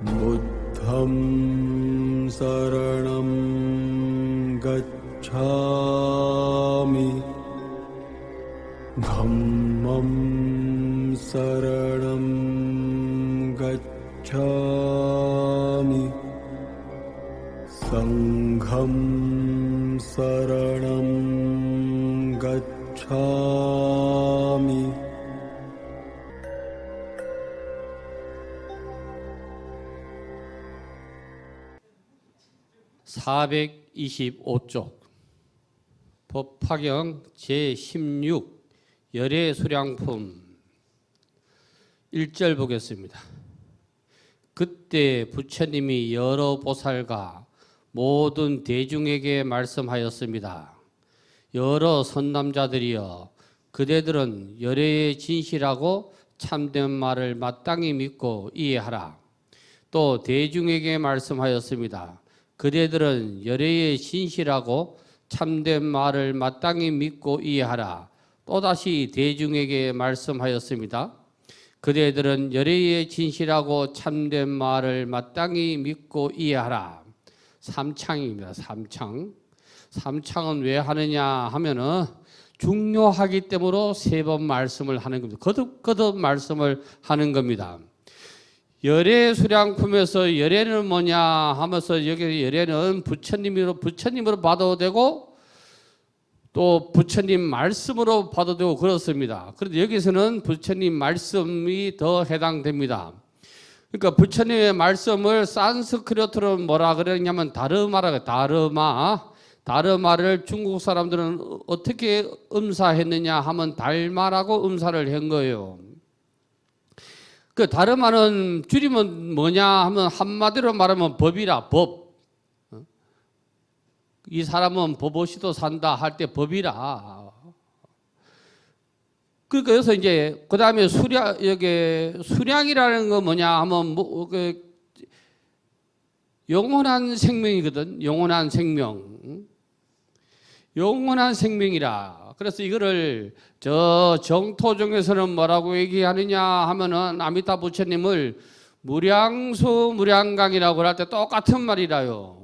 부द्धं 사랑am gacchami dhammam saranam gacchami sangham saranam gacchami 425쪽 법화경 제16 열애수량품 1절 보겠습니다. 그때 부처님이 여러 보살과 모든 대중에게 말씀하였습니다. 여러 선남자들이여, 그대들은 열애의 진실하고 참된 말을 마땅히 믿고 이해하라. 또 대중에게 말씀하였습니다. 그대들은 열애의 진실하고 참된 말을 마땅히 믿고 이해하라. 또다시 대중에게 말씀하였습니다. 그대들은 열애의 진실하고 참된 말을 마땅히 믿고 이해하라. 3창입니다. 3창. 3창은 왜 하느냐 하면은 중요하기 때문에 3번 말씀을 하는 겁니다. 거듭 말씀을 하는 겁니다. 열애 수량품에서 열애는 뭐냐 하면서 여기 열애는 부처님으로 봐도 되고 또 부처님 말씀으로 봐도 되고 그렇습니다. 그런데 여기서는 부처님 말씀이 더 해당됩니다. 그러니까 부처님의 말씀을 산스크리트로 뭐라 그러냐면 다르마라고. 다르마를 중국 사람들은 어떻게 음사했느냐 하면 달마라고 음사를 한 거예요. 그 다르마는 줄이면 뭐냐 하면 한마디로 말하면 법이라. 법. 이 사람은 법없이도 산다 할 때 법이라. 그러니까 여기서 이제 그 다음에 수량이라는 거 뭐냐 하면 영원한 생명이거든. 영원한 생명. 영원한 생명이라. 그래서 이거를 저 정토종에서는 뭐라고 얘기하느냐 하면은 아미타 부처님을 무량수 무량강이라고 할 때 똑같은 말이라요.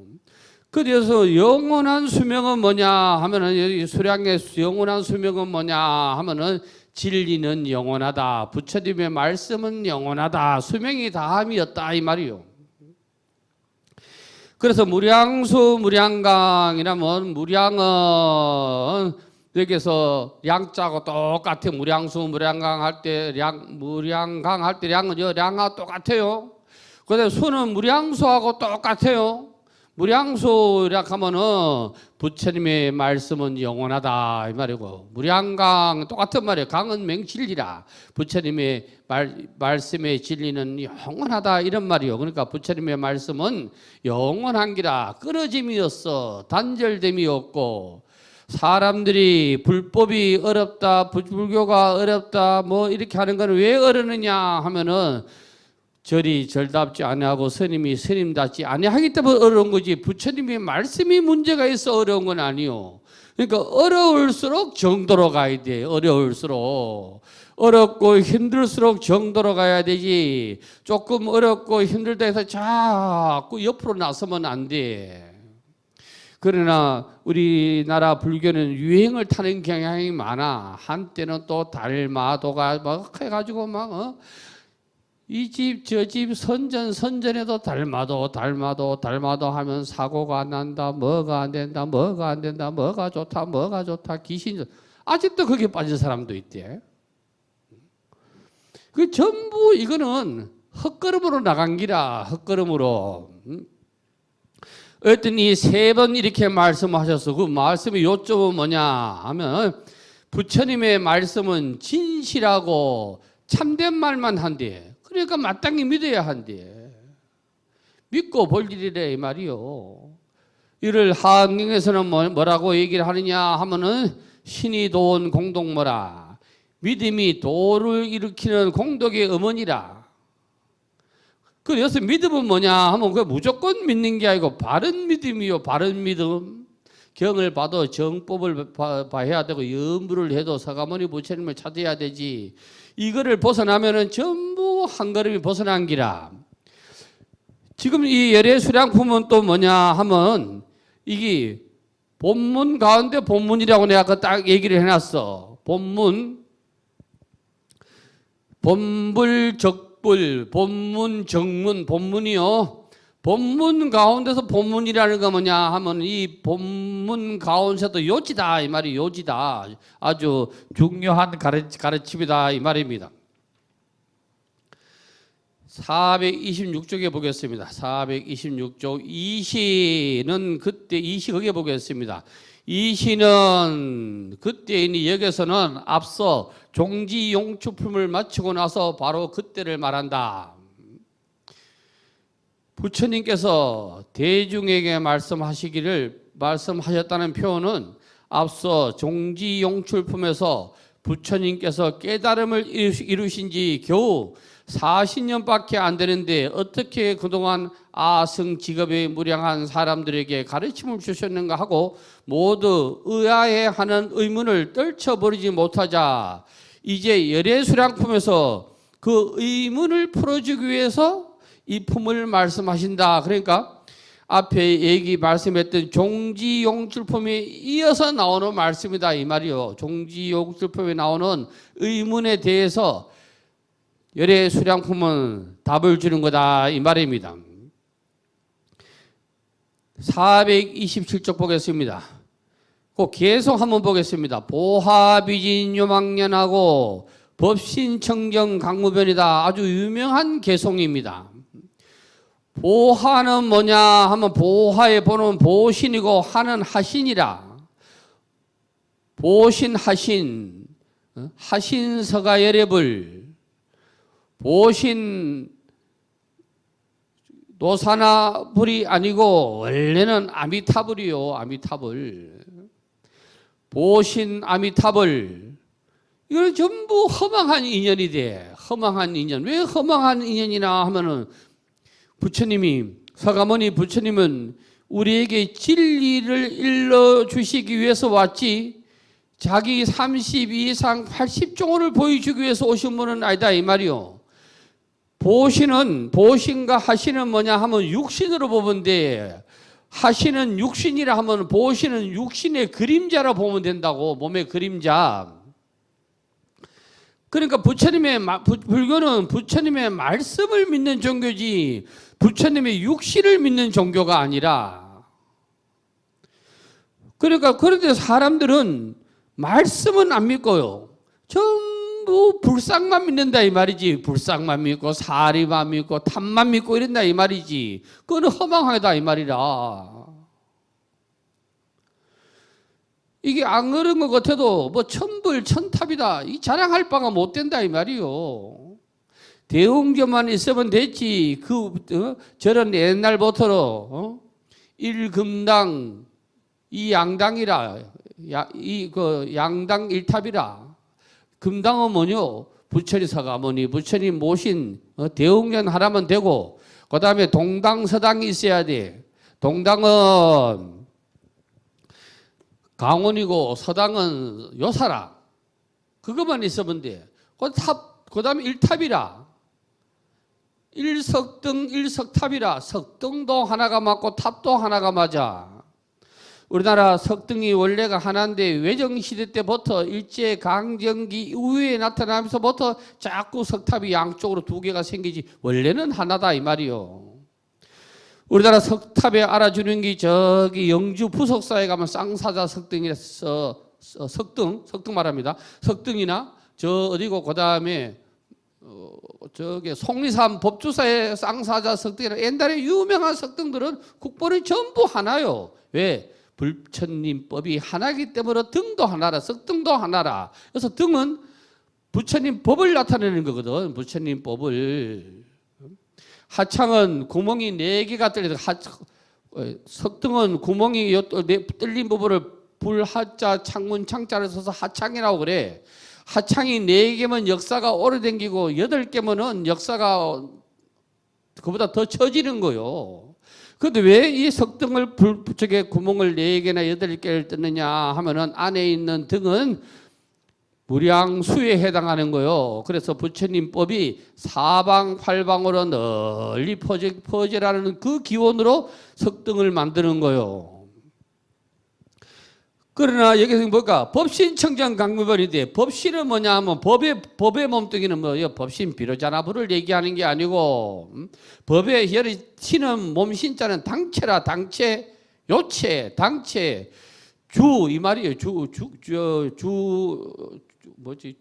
그래서 영원한 수명은 뭐냐 하면은 이 수량의 영원한 수명은 뭐냐 하면은 진리는 영원하다. 부처님의 말씀은 영원하다. 수명이 다함이었다 이 말이요. 그래서 무량수 무량강이라면 무량은 여기서 량자고 똑같아요. 무량수 무량강 할 때 무량강 할 때 량은 량하고 똑같아요. 그다음에 수는 무량수하고 똑같아요. 무량수라 하면은 부처님의 말씀은 영원하다 이 말이고, 무량강 똑같은 말이에요. 강은 맹진리라. 부처님의 말씀의 진리는 영원하다 이런 말이요. 그러니까 부처님의 말씀은 영원한 기라. 끊어짐이 없어. 단절됨이 없고, 사람들이 불법이 어렵다, 불교가 어렵다 뭐 이렇게 하는 건 왜 어려느냐 하면은 절이 절답지 아니하고 스님이 스님답지 아니하기 때문에 어려운 거지, 부처님의 말씀이 문제가 있어 어려운 건 아니요. 그러니까 어려울수록 정도로 가야 돼. 어려울수록. 어렵고 힘들수록 정도로 가야 되지, 조금 어렵고 힘들다 해서 자꾸 옆으로 나서면 안 돼. 그러나 우리나라 불교는 유행을 타는 경향이 많아. 한때는 또 달마도가 막 해가지고 막 이 집 저 집 선전에도 달마도 하면 사고가 난다, 뭐가 안 된다, 뭐가 좋다 귀신. 아직도 거기에 빠진 사람도 있대. 그 전부 이거는 헛걸음으로 나간 기라. 헛걸음으로. 어떤 이 3번 이렇게 말씀하셔서 그 말씀의 요점은 뭐냐 하면 부처님의 말씀은 진실하고 참된 말만 한대. 그러니까 마땅히 믿어야 한대. 믿고 볼 일이래 이 말이요. 이를 하안경에서는 뭐라고 얘기를 하느냐 하면은 신이 도운 공동모라. 믿음이 도를 일으키는 공덕의 어머니라. 그래서 믿음은 뭐냐 하면 그 무조건 믿는 게 아니고 바른 믿음이요. 바른 믿음. 경을 봐도 정법을 봐야 되고 염불을 해도 서가모니 부처님을 찾아야 되지. 이거를 벗어나면은 전부 한 걸음이 벗어난 기라. 지금 이 열애 수량품은 또 뭐냐 하면 이게 본문 가운데 본문이라고 내가 그 딱 얘기를 해놨어. 본문, 본불, 적불, 본문, 정문, 본문이요. 본문 가운데서 본문이라는 거 뭐냐 하면 이 본문 가운데서도 요지다 이 말이 요지다. 아주 중요한 가르침이다 이 말입니다. 426쪽에 보겠습니다. 426쪽 이시는 그때 이시 거기에 보겠습니다. 이시는 그때이니 여기서는 앞서 종지용추품을 마치고 나서 바로 그때를 말한다. 부처님께서 대중에게 말씀하셨다는 표현은 앞서 종지용출품에서 부처님께서 깨달음을 이루신 지 겨우 40년밖에 안 되는데 어떻게 그동안 아승직업에 무량한 사람들에게 가르침을 주셨는가 하고 모두 의아해하는 의문을 떨쳐버리지 못하자 이제 열애수량품에서 그 의문을 풀어주기 위해서 이 품을 말씀하신다. 그러니까 앞에 말씀했던 종지용출품에 이어서 나오는 말씀이다 이 말이요. 종지용출품에 나오는 의문에 대해서 열애 수량품은 답을 주는 거다 이 말입니다. 427쪽 보겠습니다. 그 계속 한번 보겠습니다. 보하비진 요망년하고 법신청정 강무변이다. 아주 유명한 개송입니다. 보하는 뭐냐 하면 보하의 보는 보신이고 하는 하신이라. 보신 하신 하신서가 열애불 보신 노사나 불이 아니고 원래는 아미타불이요. 아미타불 보신 아미타불 이건 전부 허망한 인연이 돼. 허망한 인연. 왜 허망한 인연이나 하면은 부처님이 서가모니 부처님은 우리에게 진리를 일러주시기 위해서 왔지 자기 32상 80종을 보여주기 위해서 오신 분은 아니다 이 말이요. 보신과 하신은 뭐냐 하면 육신으로 보면 돼. 하신은 육신이라 하면 보신은 육신의 그림자라 보면 된다고. 몸의 그림자. 그러니까 불교는 부처님의 말씀을 믿는 종교지 부처님의 육신을 믿는 종교가 아니라. 그러니까 그런데 사람들은 말씀은 안 믿고요. 전부 불상만 믿는다 이 말이지. 불상만 믿고 사리만 믿고 탐만 믿고 이런다 이 말이지. 그건 허망하다 이 말이라. 이게 안 그런 것 같아도 뭐 천불 천탑이다 이 자랑할 바가 못 된다 이 말이요. 대웅교만 있으면 됐지. 저런 옛날부터 일금당 이 양당이라 양당 일탑이라. 금당은 뭐뇨? 부처리 서가모니 부처님 모신 대웅전 하라면 되고 그 다음에 동당 서당이 있어야 돼. 동당은 강원이고 서당은 요사라. 그것만 있으면 돼. 그 다음에 일탑이라. 일석등 일석탑이라. 석등도 하나가 맞고 탑도 하나가 맞아. 우리나라 석등이 원래가 하나인데 외정시대 때부터 일제강점기 이후에 나타나면서부터 자꾸 석탑이 양쪽으로 두 개가 생기지 원래는 하나다 이 말이요. 우리나라 석탑에 알아주는 게 저기 영주 부석사에 가면 쌍사자 석등이라서 석등 말합니다. 석등이나 저 어디고 그 다음에 저기 속리산 법주사의 쌍사자 석등이라 옛날에 유명한 석등들은 국본이 전부 하나요. 왜? 부처님법이 하나이기 때문에 등도 하나라 석등도 하나라. 그래서 등은 부처님 법을 나타내는 거거든. 부처님 법을. 하창은 구멍이 4개가 뚫려서 석등은 구멍이 뚫린 부분을 불하자 창문 창자를 써서 하창이라고 그래. 하창이 4개면 역사가 오래된기고 8개면은 역사가 그보다 더 처지는 거요. 그런데 왜 이 석등을 저게 구멍을 4개나 8개를 뜯느냐 하면은 안에 있는 등은 무량수에 해당하는 거요. 그래서 부처님 법이 사방팔방으로 널리 퍼지라는 그 기원으로 석등을 만드는 거요. 그러나 여기서 뭘까? 법신청정강무변인데 법신은 뭐냐 하면 법의 몸뚱이는 뭐예요? 법신 비로자나부를 얘기하는 게 아니고 법의 신은 몸신자는 당체라. 당체, 요체, 당체, 주 이 말이에요.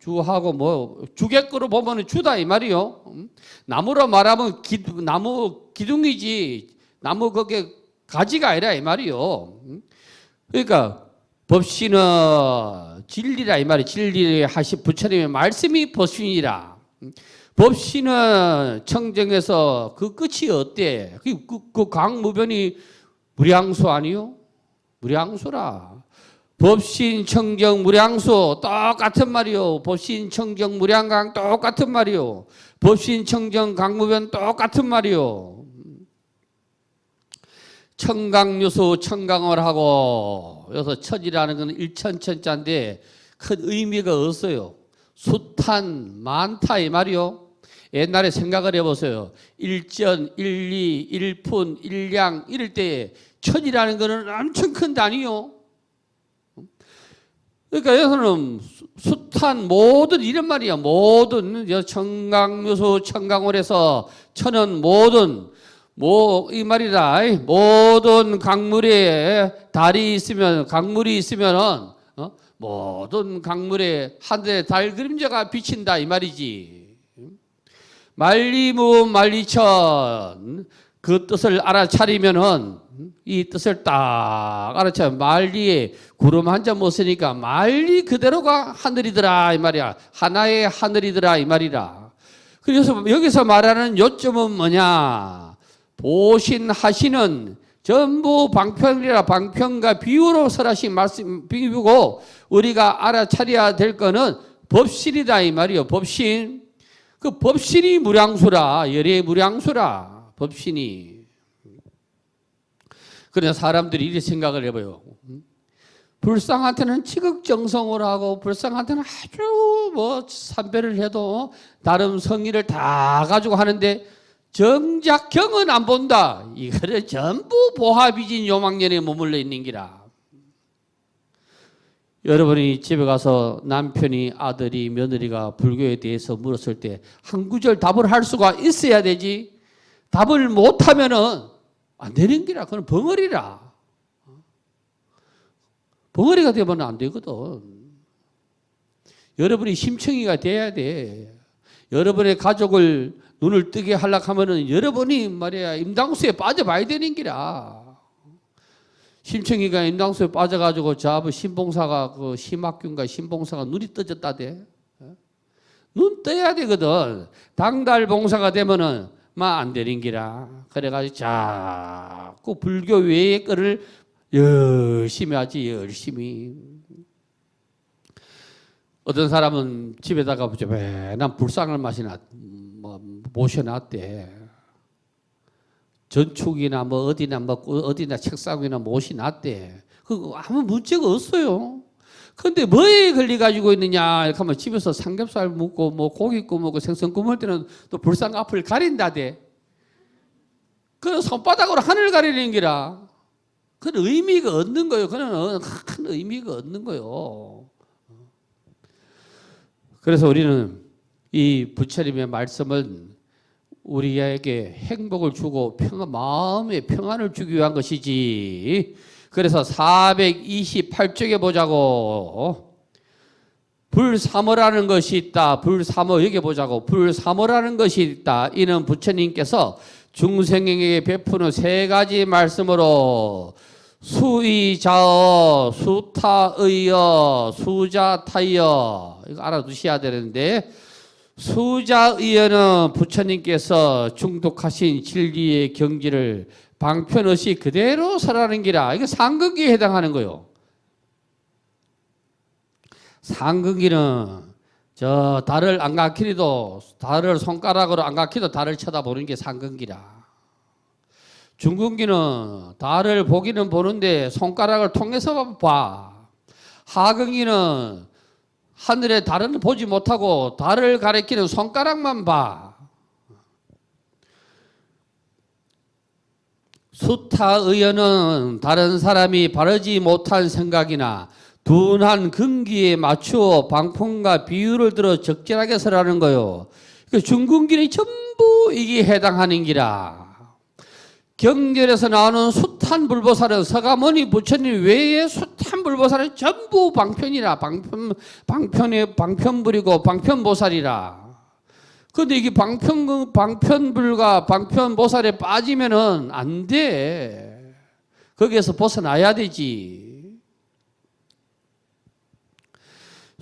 주하고 뭐 주객거로 보면은 주다 이 말이요. 나무로 말하면 나무 기둥이지 나무 거기에 가지가 아니라 이 말이요. 그러니까 법신은 진리라 이 말이 진리 하시 부처님의 말씀이 법신이라. 법신은 청정에서 그 끝이 어때? 그 강무변이 무량수 아니요? 무량수라. 법신 청정 무량수 똑같은 말이요. 법신 청정 무량강 똑같은 말이요. 법신 청정 강무변 똑같은 말이요. 청강유수 청강을 하고 여기서 천이라는 건 일천천자인데 큰 의미가 없어요. 숱한 많다 이 말이요. 옛날에 생각을 해보세요. 일전, 일리, 일푼, 일량 이럴 때 천이라는 거는 엄청 큰 단위요. 그러니까 여기서는 숱한 모든 이런 말이야. 모든 청강유수 청강월에서 천은 모든 이 말이다. 모든 강물에 달이 있으면 강물이 있으면은 모든 강물에 하늘에 달 그림자가 비친다 이 말이지. 만리무 만리천 그 뜻을 알아차리면은 이 뜻을 딱 알아차리면 만리에 구름 한 점 못 쓰니까 만리 그대로가 하늘이더라 이 말이야. 하나의 하늘이더라 이 말이라. 그래서 여기서 말하는 요점은 뭐냐? 보신하시는 전부 방편이라 방편과 비유로 설하신 말씀 비유고 우리가 알아차려야 될 거는 법신이다 이 말이요. 법신. 그 법신이 무량수라. 열의 무량수라. 법신이. 그래서 사람들이 이렇게 생각을 해봐요. 불상한테는 지극정성을 하고 불상한테는 아주 뭐 삼배를 해도 나름 성의를 다 가지고 하는데 정작 경은 안 본다. 이거를 전부 보화비진 요망년에 머물러 있는 기라. 여러분이 집에 가서 남편이 아들이 며느리가 불교에 대해서 물었을 때 한 구절 답을 할 수가 있어야 되지. 답을 못하면은 안 되는 기라. 그건 벙어리라. 벙어리가 되면 안 되거든. 여러분이 심청이가 돼야 돼. 여러분의 가족을 눈을 뜨게 하려고 하면은 여러분이 말이야 임당수에 빠져봐야 되는 기라. 심청이가 임당수에 빠져가지고 저 아버 신봉사가 그 심학균가 신봉사가 눈이 떠졌다대. 눈 떠야 되거든. 당달봉사가 되면은 막 안 되는 기라. 그래가지고 자꾸 불교 외의 거를 열심히 하지 열심히. 어떤 사람은 집에다가 난 불상을 모셔놨대. 전축이나 뭐 어디나 책상이나 모셔놨대. 그 아무 문제가 없어요. 근데 뭐에 걸려 가지고 있느냐? 이렇게 하면 집에서 삼겹살 먹고 뭐 고기 구워 먹고 생선 구워 먹을 때는 또 불상 앞을 가린다대. 그 손바닥으로 하늘 가리는 기라. 그건 의미가 없는 거예요. 그는 큰 의미가 없는 거예요. 그래서 우리는 이 부처님의 말씀은 우리에게 행복을 주고 마음의 평안을 주기 위한 것이지. 그래서 428쪽에 보자고. 불사모라는 것이 있다. 불사모 여기 보자고. 불사모라는 것이 있다. 이는 부처님께서 중생에게 베푸는 세 가지 말씀으로 수의자어, 수타의어, 수자타의어 이거 알아두셔야 되는데 수자의어는 부처님께서 중독하신 진리의 경지를 방편 없이 그대로 설하는 기라. 이게 상근기에 해당하는 거요. 상근기는 저 달을 안 가키리도 달을 손가락으로 안 가키도 달을 쳐다보는 게 상근기라. 중근기는 달을 보기는 보는데 손가락을 통해서 봐. 하근기는 하늘의 달은 보지 못하고 달을 가리키는 손가락만 봐. 수타의연은 다른 사람이 바르지 못한 생각이나 둔한 근기에 맞추어 방편과 비유를 들어 적절하게 설하는 거요. 중근길이 전부 이게 해당하는 기라. 경전에서 나오는 숱한 불보살은 서가모니 부처님 외에 숱한 불보살은 전부 방편이라. 방편불이고 방편보살이라. 근데 이게 방편불과 방편보살에 빠지면은 안 돼. 거기에서 벗어나야 되지.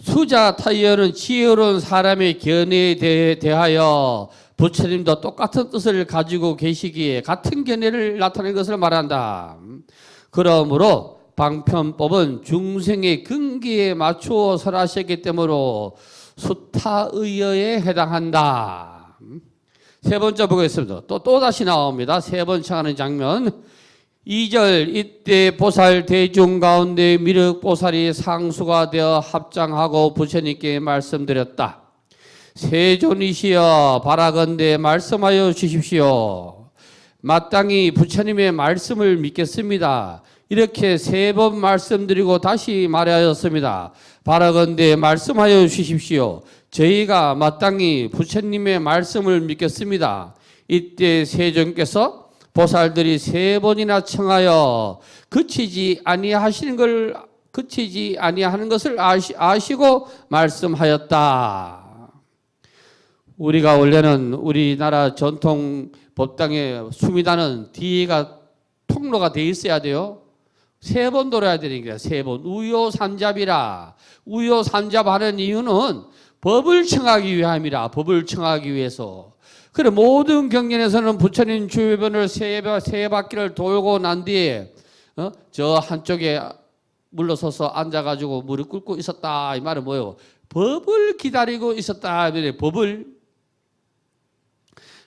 수자타이어는 지혜로운 사람의 견해에 대하여 부처님도 똑같은 뜻을 가지고 계시기에 같은 견해를 나타낸 것을 말한다. 그러므로 방편법은 중생의 근기에 맞추어 설하셨기 때문에 수타의여에 해당한다. 세 번째 보겠습니다. 또다시 나옵니다. 세 번 청하는 장면. 2절 이때 보살 대중 가운데 미륵보살이 상수가 되어 합장하고 부처님께 말씀드렸다. 세존이시여 바라건대 말씀하여 주십시오. 마땅히 부처님의 말씀을 믿겠습니다. 이렇게 세 번 말씀드리고 다시 말하였습니다. 바라건대 말씀하여 주십시오. 저희가 마땅히 부처님의 말씀을 믿겠습니다. 이때 세존께서 보살들이 세 번이나 청하여 그치지 아니하는 것을 아시고 말씀하였다. 우리가 원래는 우리나라 전통 법당에 수미단은 뒤가 통로가 돼 있어야 돼요. 세 번 돌아야 되는 거야. 세 번. 우요삼잡이라. 우요삼잡하는 이유는 법을 청하기 위함이라. 법을 청하기 위해서. 그래 모든 경전에서는 부처님 주변을 세 바퀴를 돌고 난 뒤에 저 한쪽에 물러서서 앉아가지고 무릎 꿇고 있었다. 이 말은 뭐예요? 법을 기다리고 있었다. 법을.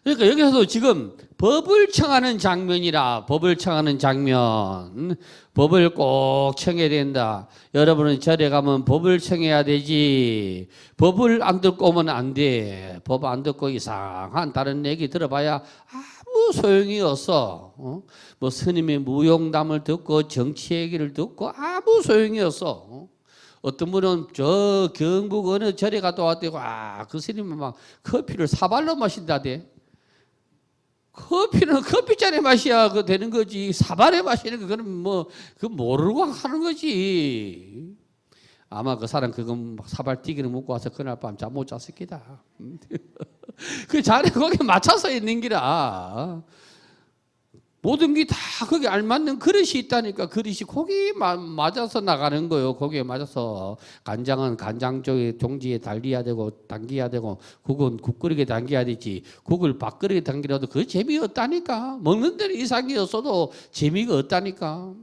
그러니까 여기서도 지금 법을 청하는 장면이라. 법을 청하는 장면. 법을 꼭 청해야 된다. 여러분은 절에 가면 법을 청해야 되지. 법을 안 듣고 오면 안 돼. 법 안 듣고 이상한 다른 얘기 들어봐야 아무 소용이 없어. 뭐 스님의 무용담을 듣고 정치 얘기를 듣고 아무 소용이 없어. 어떤 분은 저 경북 어느 절에 갔다 왔대고 그 스님은 막 커피를 사발로 마신다대. 커피는 커피잔의 맛이야 그 되는 거지. 사발에 마시는 거 그건 뭐 그 모르고 하는 거지. 아마 그 사람 그건 사발 띠기를 먹고 와서 그날 밤 잠 못 잤을 기다. 그 자네 거기에 맞춰서 있는 기라. 모든 게 다 거기에 알맞는 그릇이 있다니까. 그릇이 거기에 맞아서 나가는 거예요. 거기에 맞아서 간장은 간장 쪽에 종지에 달려야 되고 당겨야 되고 국은 국그릇에 당겨야 되지. 국을 밥그릇에 당기라도 그 재미없다니까. 먹는 데는 이상이 없어도 재미가 없다니까.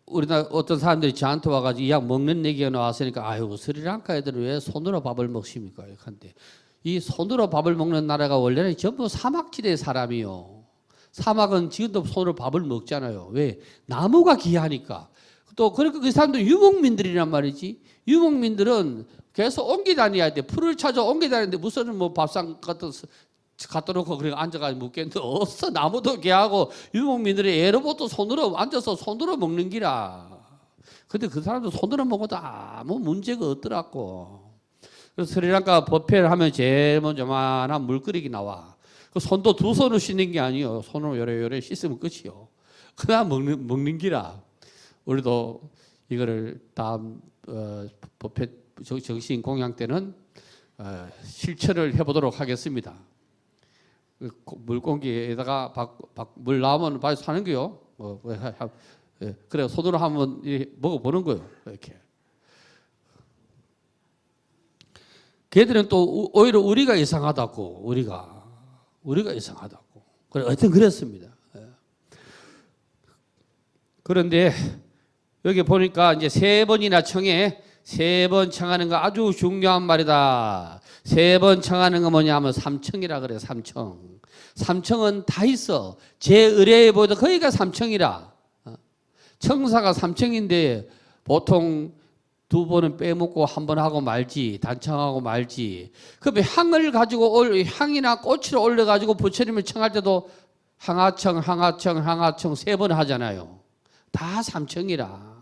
우리나라 어떤 사람들이 저한테 와가지고 이 약 먹는 얘기가 나왔으니까 아유 스리랑카 애들은 왜 손으로 밥을 먹습니까? 한데 이 손으로 밥을 먹는 나라가 원래는 전부 사막지대 사람이요. 사막은 지금도 손으로 밥을 먹잖아요. 왜? 나무가 귀하니까. 또 그러니까 그 사람들 유목민들이란 말이지. 유목민들은 계속 옮기 다녀야 돼. 풀을 찾아 옮기 다니는데 무슨 뭐 밥상 갖다 놓고 그래 앉아가지고 먹겠는데 없어. 나무도 귀하고 유목민들이 애로부터 손으로 앉아서 손으로 먹는 기라. 근데 그 사람들 손으로 먹어도 아무 문제가 없더라고. 그래서 스리랑카 법회를 하면 제일 먼저 만한 물끓이기 나와. 그 손도 두 손으로 씻는 게 아니에요. 손으로 요래요래 씻으면 끝이요. 그다음 먹는 기라. 우리도 이거를 다음 법회 정신 공양 때는 실천을 해보도록 하겠습니다. 물공기에다가 물 나오면 바로 사는 거요. 그래 손으로 한번 먹어보는 거요. 이렇게. 걔들은 또 오히려 우리가 이상하다고. 우리가 이상하다고. 그래 하여튼 그랬습니다. 그런데 여기 보니까 이제 세 번이나 청해. 세 번 청하는 거 아주 중요한 말이다. 세 번 청하는 거 뭐냐면 삼청이라 그래. 삼청은 다 있어. 제 의뢰에 보다 거기가 삼청이라. 청사가 3층인데 보통 2번은 빼먹고 1번 하고 말지, 단청하고 말지. 그러면 향을 가지고 향이나 꽃을 올려가지고 부처님을 청할 때도 향하청, 향하청, 향하청 3번 하잖아요. 다 3청이라.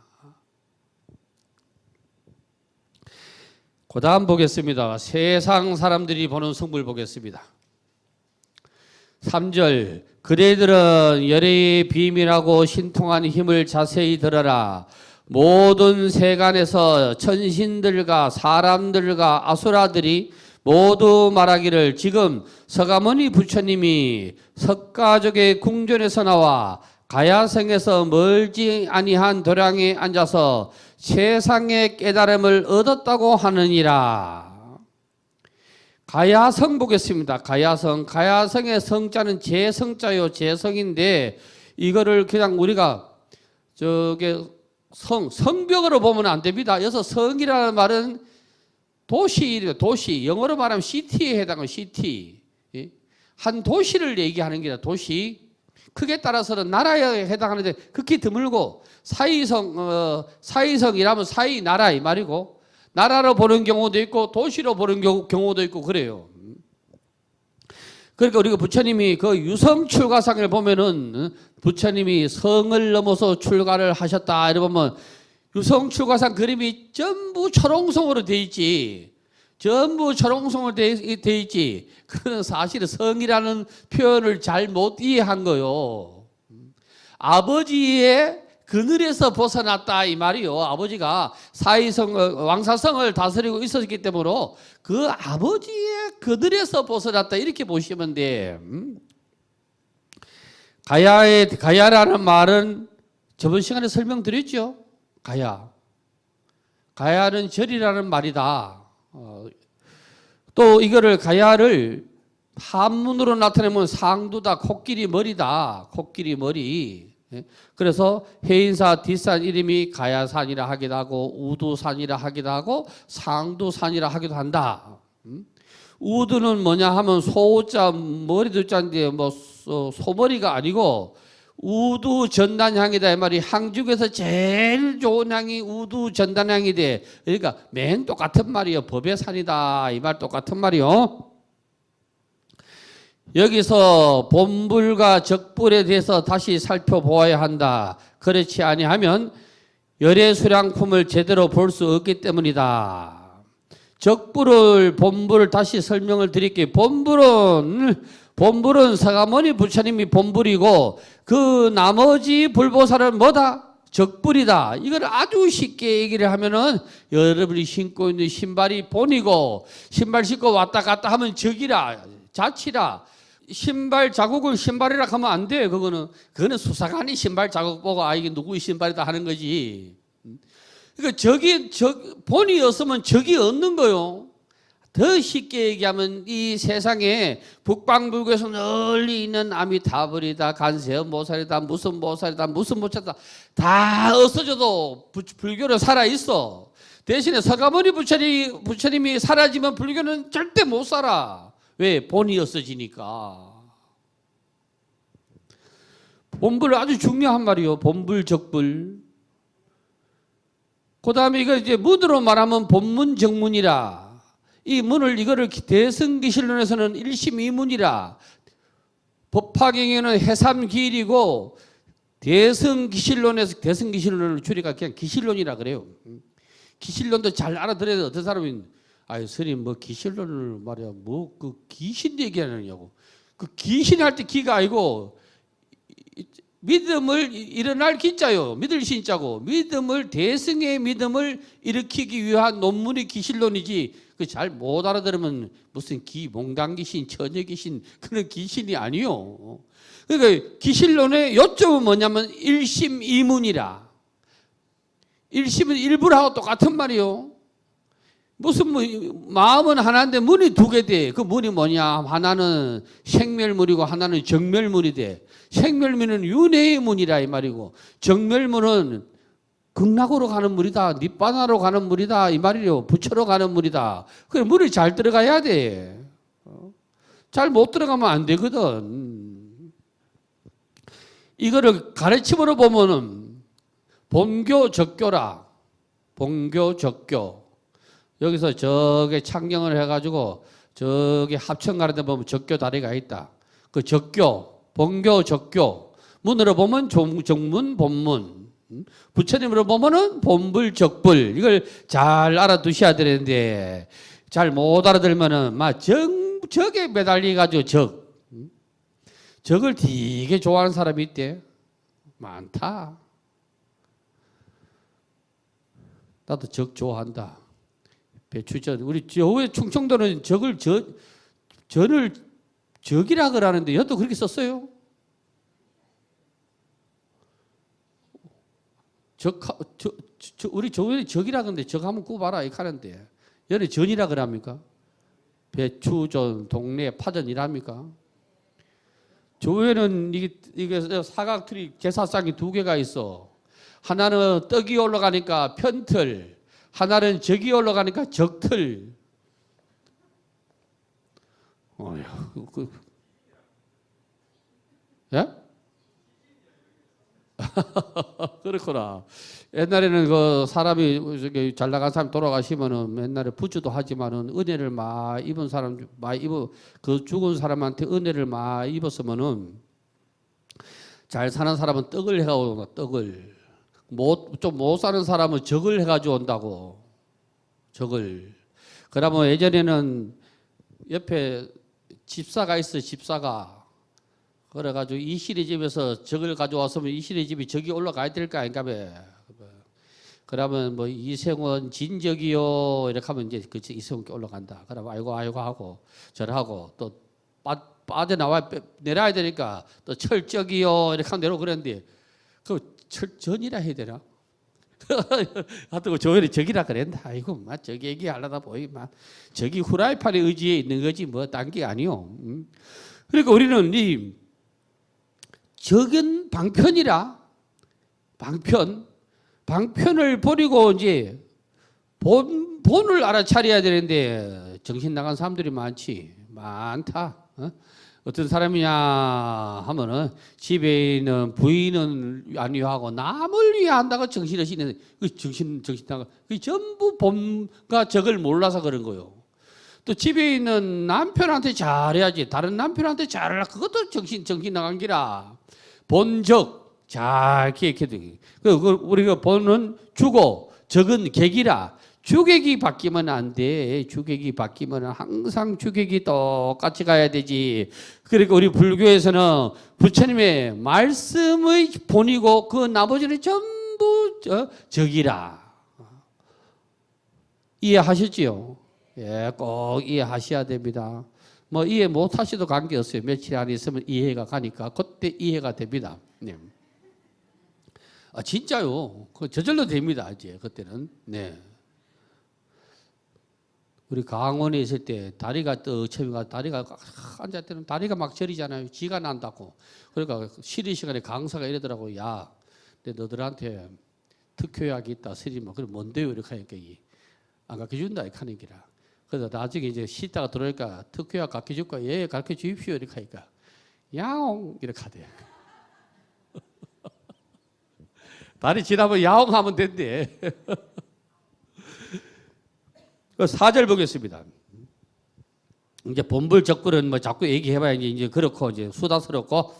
그 다음 보겠습니다. 세상 사람들이 보는 성불 보겠습니다. 3절 그대들은 열애의 비밀하고 신통한 힘을 자세히 들어라. 모든 세간에서 천신들과 사람들과 아수라들이 모두 말하기를 지금 서가모니 부처님이 석가족의 궁전에서 나와 가야성에서 멀지 아니한 도량에 앉아서 세상의 깨달음을 얻었다고 하느니라. 가야성 보겠습니다. 가야성. 가야성의 성자는 재성자요. 재성인데 이거를 그냥 우리가 성벽으로 보면 안 됩니다. 여기서 성이라는 말은 도시. 영어로 말하면 시티에 해당하는 시티. 한 도시를 얘기하는 게 도시. 크게 따라서는 나라에 해당하는데 극히 드물고 사이성이라면 사이 나라 이 말이고 나라로 보는 경우도 있고 도시로 보는 경우도 있고 그래요. 그러니까 우리가 부처님이 그 유성 출가상을 보면은 부처님이 성을 넘어서 출가를 하셨다 이러 보면 유성 출가상 그림이 전부 초롱성으로 돼 있지. 전부 초롱성으로 돼 있지. 그건 사실은 성이라는 표현을 잘 못 이해한 거요. 아버지의 그늘에서 벗어났다 이 말이요. 아버지가 왕사성을 다스리고 있었기 때문에 그 아버지의 그늘에서 벗어났다 이렇게 보시면 돼. 가야라는 말은 저번 시간에 설명드렸죠. 가야는 절이라는 말이다. 또 이거를 가야를 한문으로 나타내면 상두다, 코끼리 머리다. 코끼리 머리. 그래서 해인사 뒷산 이름이 가야산이라 하기도 하고 우두산이라 하기도 하고 상두산이라 하기도 한다. 우두는 뭐냐 하면 소자 머리도 자인데 뭐 소머리가 아니고 우두 전단향이다 이 말이. 향 중에서 제일 좋은 향이 우두 전단향이 돼. 그러니까 맨 똑같은 말이요. 법의 산이다 이 말 똑같은 말이요. 여기서 본불과 적불에 대해서 다시 살펴보아야 한다. 그렇지 아니하면 열의 수량품을 제대로 볼 수 없기 때문이다. 본불을 다시 설명을 드릴게요. 본불은 서가모니 부처님이 본불이고 그 나머지 불보살은 뭐다? 적불이다. 이걸 아주 쉽게 얘기를 하면은 여러분이 신고 있는 신발이 본이고 신발 신고 왔다 갔다 하면 적이라, 자치라. 신발 자국을 신발이라 하면 안 돼. 그거는 수사관이 신발 자국 보고 이게 누구의 신발이다 하는 거지. 그러니까 본이 없으면 적이 없는 거요. 더 쉽게 얘기하면 이 세상에 북방불교에서 널리 있는 아미타불이다, 간세음보살이다, 무슨 보살이다, 무슨 보살이다 다 없어져도 불교는 살아있어. 대신에 서가모니 부처님이 사라지면 불교는 절대 못 살아. 왜? 본이 없어지니까. 본불 아주 중요한 말이요. 본불, 적불. 그 다음에 이거 이제 문으로 말하면 본문, 정문이라. 이거를 대승기실론에서는 1심 2문이라. 법화경에는 해삼기일이고 대승기실론을 줄이가 그냥 기실론이라 그래요. 기실론도 잘 알아들어야 돼. 어떤 사람이 스님 기실론을 말이야 그 귀신 얘기하느냐고. 그 귀신 할 때 기가 아니고 믿음을 일어날 기자요. 믿을 신자고 믿음을 대승의 믿음을 일으키기 위한 논문이 기실론이지. 그 잘 못 알아들으면 무슨 몽당 귀신, 처녀 귀신 그런 귀신이 아니요. 그러니까 기실론의 요점은 뭐냐면 1심 2문이라. 1심은 일부하고 똑같은 말이요. 무슨 마음은 하나인데 문이 2개 돼. 그 문이 뭐냐? 하나는 생멸문이고 하나는 정멸문이 돼. 생멸문은 윤회의 문이라 이 말이고 정멸문은 극락으로 가는 문이다. 니바나로 가는 문이다 이 말이요. 부처로 가는 문이다. 그래 문이 잘 들어가야 돼. 잘 못 들어가면 안 되거든. 이거를 가르침으로 보면은 본교 적교라. 본교 적교. 여기서 저게 창경을 해가지고 저기 합천 가는 데 보면 적교 다리가 있다. 그 적교, 본교 적교. 문으로 보면 정문, 본문. 부처님으로 보면은 본불, 적불. 이걸 잘 알아두셔야 되는데 잘 못 알아들면은 막 적에 매달려가지고 적을 되게 좋아하는 사람이 있대. 많다. 나도 적 좋아한다. 배추전. 우리 왜 충청도는 전을 적이라 그러는데 여도 그렇게 썼어요. 우리 조연이 적이라 그러는데 적 한번 굽어라 이렇게 하는데 여는 전이라 그럽니까? 배추전, 동네 파전이랍니까? 조회는 이게 사각틀이 제사상이 두 개가 있어. 하나는 떡이 올라가니까 편틀, 하나는 적이 올라가니까 적틀. 어휴, 예? 그렇구나. 옛날에는 그 사람이 잘 나간 사람 돌아가시면은 옛날에 부주도 하지만은 은혜를 많이 입은 사람 많이 입어 그 죽은 사람한테 은혜를 많이 입었으면은 잘 사는 사람은 떡을 해가지고 온다. 떡을 좀 못 사는 사람은 적을 해가지고 온다고. 적을. 그러면 예전에는 옆에 집사가 있어. 집사가. 그래가지고 이실의 집에서 적을 가져왔으면 이실의 집이 적이 올라가야 될 거 아닌가 봐. 그러면 뭐 이생원 진적이요 이렇게 하면 이제 그 이생원께 올라간다. 그러면 아이고 하고 절하고 또 빠져나와 내려야 되니까 또 철적이요 이렇게 하면 내려 그랬는데 그 철전이라 해야 되나? 하여튼 그 조연이 적이라 그랬다. 아이고 막 저기 얘기하려다 보이 막 저기 후라이팬의 의지에 있는 거지 뭐 딴 게 아니요. 그러니까 우리는 이 적은 방편이라 방편을 버리고 이제 본을 알아차려야 되는데 정신 나간 사람들이 많다. 어떤 사람이냐 하면은 집에 있는 부인은 안 위하고 남을 위한다고 정신을 쓰는데 그 정신 나가 그 전부 본과 적을 몰라서 그런 거요. 또 집에 있는 남편한테 잘해야지 다른 남편한테 잘하라 그것도 정신 나간 기라. 본적 잘 기억해야 돼. 우리가 본은 주고 적은 객이라. 주객이 바뀌면 안 돼. 주객이 바뀌면 항상 주객이 똑같이 가야 되지. 그러니까 우리 불교에서는 부처님의 말씀의 본이고 그 나머지는 전부 적이라. 이해하셨지요? 예, 꼭 이해하셔야 됩니다. 뭐 이해 못 하셔도 관계없어요. 며칠 안에 있으면 이해가 가니까 그때 이해가 됩니다. 네. 진짜요. 그 저절로 됩니다. 이제 그때는. 네. 우리 강원에 있을 때 다리가 처음에 다리가 앉을 때는 다리가 막 저리잖아요. 쥐가 난다고. 그러니까 쉬는 시간에 강사가 이러더라고. 야, 근데 너들한테 특효약이 있다. 스리면 그럼 뭔데요? 이렇게 하니까 안 가르쳐준다. 이렇게 하는 기라. 그래서 나중에 이제 쉬다가 들어오니까 특효약 가르쳐줄까? 예, 가르쳐 주십시오. 이렇게 하니까 야옹 이렇게 하대. 다리 지나면 야옹 하면 된대. 4절 보겠습니다. 이제 본불적불은 뭐 자꾸 얘기해봐야 이제 그렇고 이제 수다스럽고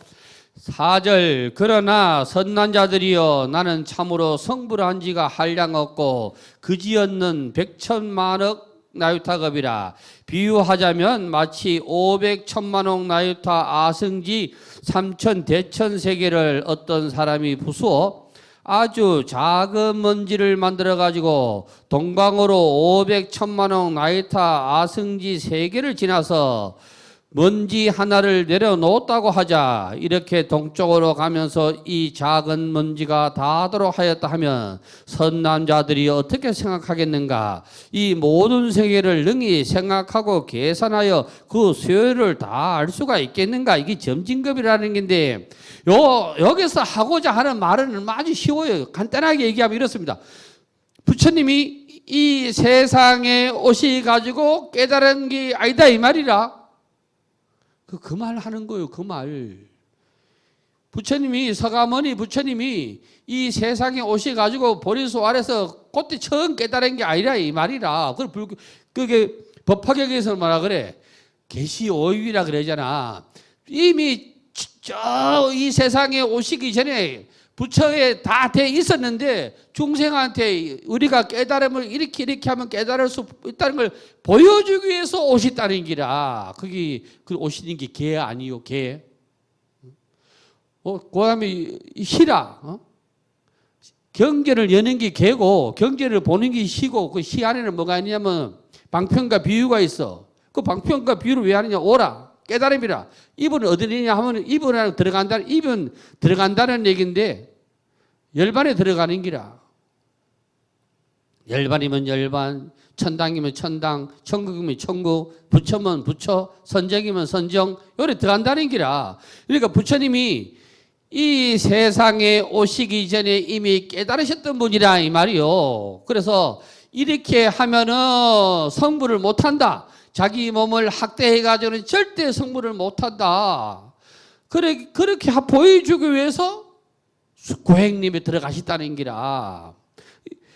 4절 그러나 선난 자들이여 나는 참으로 성불한 지가 한량 없고 그지없는 100천만억 나유타급이라. 비유하자면 마치 500천만억 나유타 아승지 3천 대천 세계를 어떤 사람이 부수어 아주 작은 먼지를 만들어 가지고 동방으로 500천만억 나이타 아승지 3개를 지나서 먼지 하나를 내려놓았다고 하자. 이렇게 동쪽으로 가면서 이 작은 먼지가 닿도록 하였다 하면 선남자들이 어떻게 생각하겠는가? 이 모든 세계를 능히 생각하고 계산하여 그 수요를 다 알 수가 있겠는가? 이게 점진급이라는 건데 여기서 하고자 하는 말은 아주 쉬워요. 간단하게 얘기하면 이렇습니다. 부처님이 이 세상에 오셔가지고 깨달은 게 아니다 이 말이라. 그 말 하는 거예요. 그 말. 부처님이 서가모니 부처님이 이 세상에 오셔가지고 보리수 아래서 그때 처음 깨달은 게 아니라 이 말이라. 그게 법화경에서 뭐라 그래? 계시오유라 그러잖아. 이미 저 이 세상에 오시기 전에 부처에 다 돼 있었는데 중생한테 우리가 깨달음을 이렇게 하면 깨달을 수 있다는 걸 보여주기 위해서 오셨다는 기라. 그게 그 오시는 게 개 아니요, 개. 그다음에 시라. 경전을 여는 게 개고 경전을 보는 게 시고 그 시 안에는 뭐가 있냐면 방편과 비유가 있어. 그 방편과 비유를 왜 하느냐? 오라. 깨달음이라. 입은 어디냐 하면 입은 안에 들어간다는 얘기인데 열반에 들어가는 기라. 열반이면 열반, 천당이면 천당, 천국이면 천국, 부처면 부처, 선정이면 선정, 요래 들어간다는 기라. 그러니까 부처님이 이 세상에 오시기 전에 이미 깨달으셨던 분이라 이 말이요. 그래서 이렇게 하면은 성불을 못한다. 자기 몸을 학대해가지고는 절대 성불을 못한다. 그렇게 보여주기 위해서 고행님이 들어가셨다는 기라.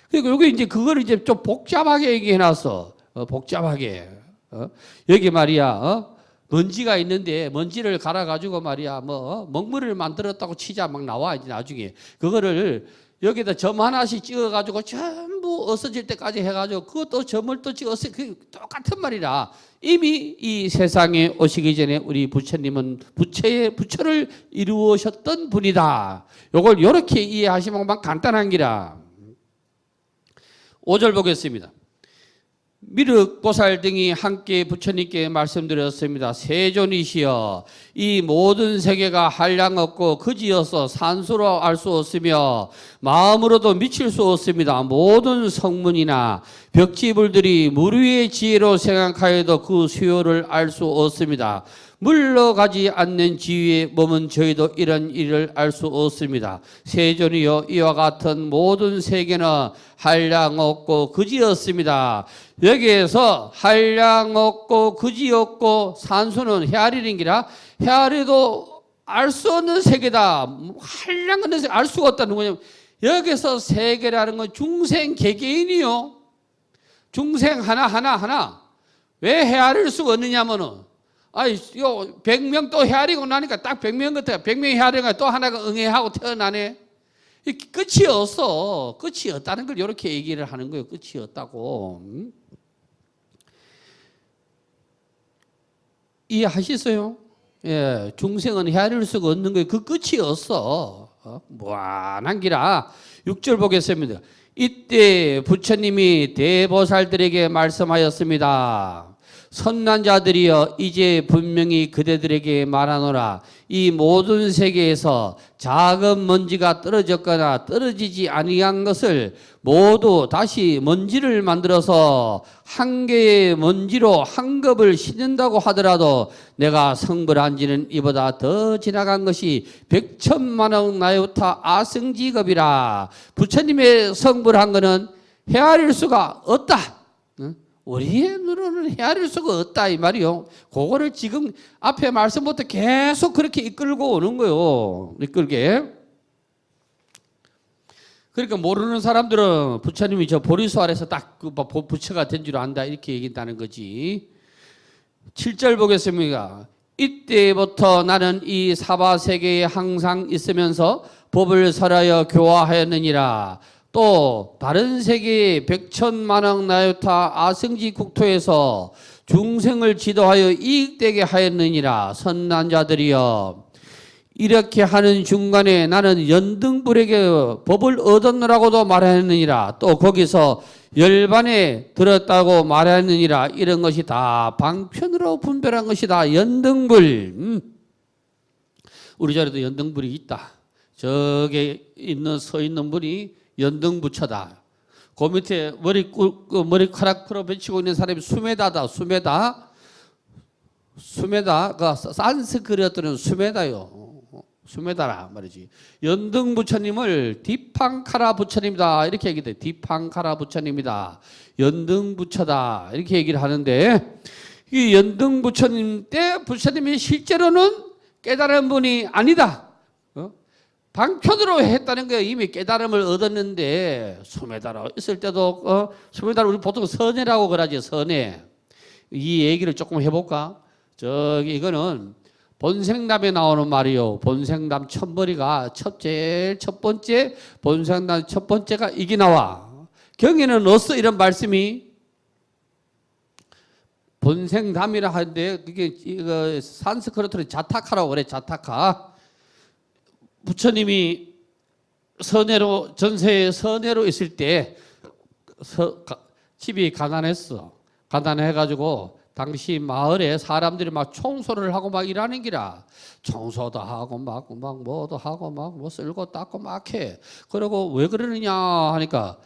그리고 여기 이제 그거를 이제 좀 복잡하게 얘기해놨어. 복잡하게. 여기 말이야. 먼지가 있는데 먼지를 갈아가지고 말이야. 먹물을 만들었다고 치자 막 나와 이제 나중에. 그거를 여기다 점 하나씩 찍어가지고 전부 없어질 때까지 해가지고 그것도 점을 또 찍어서 그 똑같은 말이라. 이미 이 세상에 오시기 전에 우리 부처님은 부처를 이루으셨던 분이다. 요걸 요렇게 이해하시면 간단한 기라. 5절 보겠습니다. 미륵보살 등이 함께 부처님께 말씀드렸습니다. 세존이시여 이 모든 세계가 한량 없고 거지여서 산수로 알 수 없으며 마음으로도 미칠 수 없습니다. 모든 성문이나 벽지불들이 무류의 지혜로 생각하여도 그 수요를 알 수 없습니다. 물러가지 않는 지위에 머문 저희도 이런 일을 알 수 없습니다. 세존이여 이와 같은 모든 세계는 한량 없고 거지였습니다. 여기에서 한량 없고 거지 없고 산수는 헤아리는기라. 헤아리도 알 수 없는 세계다. 한량 없는 세계 알 수가 없다는 거냐면 여기서 세계라는 건 중생 개개인이요. 중생 하나 왜 헤아릴 수가 없느냐면은 이거 100명 또 헤아리고 나니까 딱 100명 같아. 100명 헤아리니까 또 하나가 응애하고 태어나네. 끝이 없어. 끝이 없다는 걸 이렇게 얘기를 하는 거예요. 끝이 없다고. 이해하시어요? 예, 중생은 헤아릴 수가 없는 거예요. 그 끝이 없어. 무한한 기라. 6절 보겠습니다. 이때 부처님이 대보살들에게 말씀하였습니다. 선난 자들이여 이제 분명히 그대들에게 말하노라. 이 모든 세계에서 작은 먼지가 떨어졌거나 떨어지지 아니한 것을 모두 다시 먼지를 만들어서 한 개의 먼지로 한 겹을 씻는다고 하더라도 내가 성불한 지는 이보다 더 지나간 것이 100천만억 나요타 아승지급이라. 부처님의 성불한 것은 헤아릴 수가 없다. 우리의 눈으로는 헤아릴 수가 없다 이 말이요. 그거를 지금 앞에 말씀부터 계속 그렇게 이끌고 오는 거요. 이끌게. 그러니까 모르는 사람들은 부처님이 저 보리수 아래서 딱 부처가 된 줄 안다 이렇게 얘기한다는 거지. 7절 보겠습니다. 이때부터 나는 이 사바세계에 항상 있으면서 법을 설하여 교화하였느니라. 또 다른 세계의 100천만억 나요타 아승지 국토에서 중생을 지도하여 이익되게 하였느니라. 선난 자들이여 이렇게 하는 중간에 나는 연등불에게 법을 얻었노라고도 말하였느니라. 또 거기서 열반에 들었다고 말하였느니라. 이런 것이 다 방편으로 분별한 것이다. 연등불. 우리 자리도 연등불이 있다. 저게 서 있는 분이 연등부처다. 그 밑에 머리카락 풀어 붙이고 있는 사람이 수메다다. 수메다가 산스크리트는 수메다요. 수메다라 말이지. 연등부처님을 디팡카라 부처님이다 이렇게 얘기돼. 디팡카라 부처님이다. 연등부처다 이렇게 얘기를 하는데 이 연등부처님 때 부처님이 실제로는 깨달은 분이 아니다. 방편으로 했다는 게 이미 깨달음을 얻었는데 수메다로 있을 때도 수메다를 우리 보통 선해라고 그러지. 선해. 이 얘기를 조금 해볼까? 저기 이거는 본생담에 나오는 말이요. 본생담 첫머리가 제일 첫 번째 본생담 첫 번째가 이게 나와. 경에는 없어 이런 말씀이. 본생담이라 하는데 그게 이거 산스크리트로 자타카라고 그래. 자타카. 부처님이 선해로 전세에 선해로 있을 때 집이 가난했어. 가난해가지고 당시 마을에 사람들이 막 청소를 하고 막 일하는 기라. 청소도 하고 막 뭐도 하고 막 뭐 쓸고 닦고 막 해. 그리고 왜 그러느냐 하니까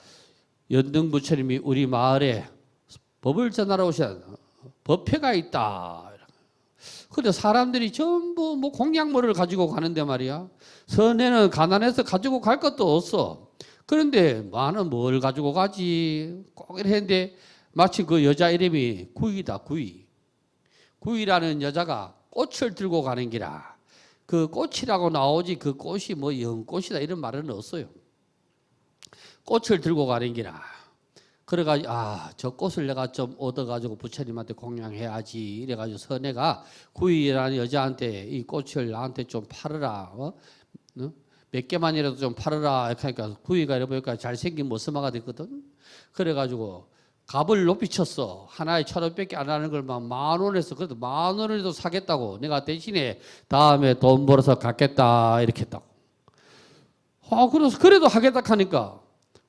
연등 부처님이 우리 마을에 법을 전하러 오셨. 법회가 있다. 근데 사람들이 전부 뭐 공약물을 가지고 가는데 말이야. 선에는 가난해서 가지고 갈 것도 없어. 그런데 나는 뭘 가지고 가지? 꼭 이랬는데 마치 그 여자 이름이 구이다. 구이. 구이라는 여자가 꽃을 들고 가는 기라. 그 꽃이라고 나오지 그 꽃이 뭐 연꽃이다 이런 말은 없어요. 꽃을 들고 가는 기라. 그래가지고 저 꽃을 내가 좀 얻어가지고 부처님한테 공양해야지. 이래가지고 선혜가 구이라는 여자한테 이 꽃을 나한테 좀 팔으라. 몇 개만이라도 좀 팔으라. 이렇게 하니까 구이가 이래 보니까 잘생긴 모스마가 됐거든. 그래가지고 값을 높이 쳤어. 하나에 1,500개 안 하는 걸 막 10,000원 했어. 그래도 10,000원이라도 사겠다고. 내가 대신에 다음에 돈 벌어서 갚겠다. 이렇게 했다고. 그래서 그래도 하겠다 하니까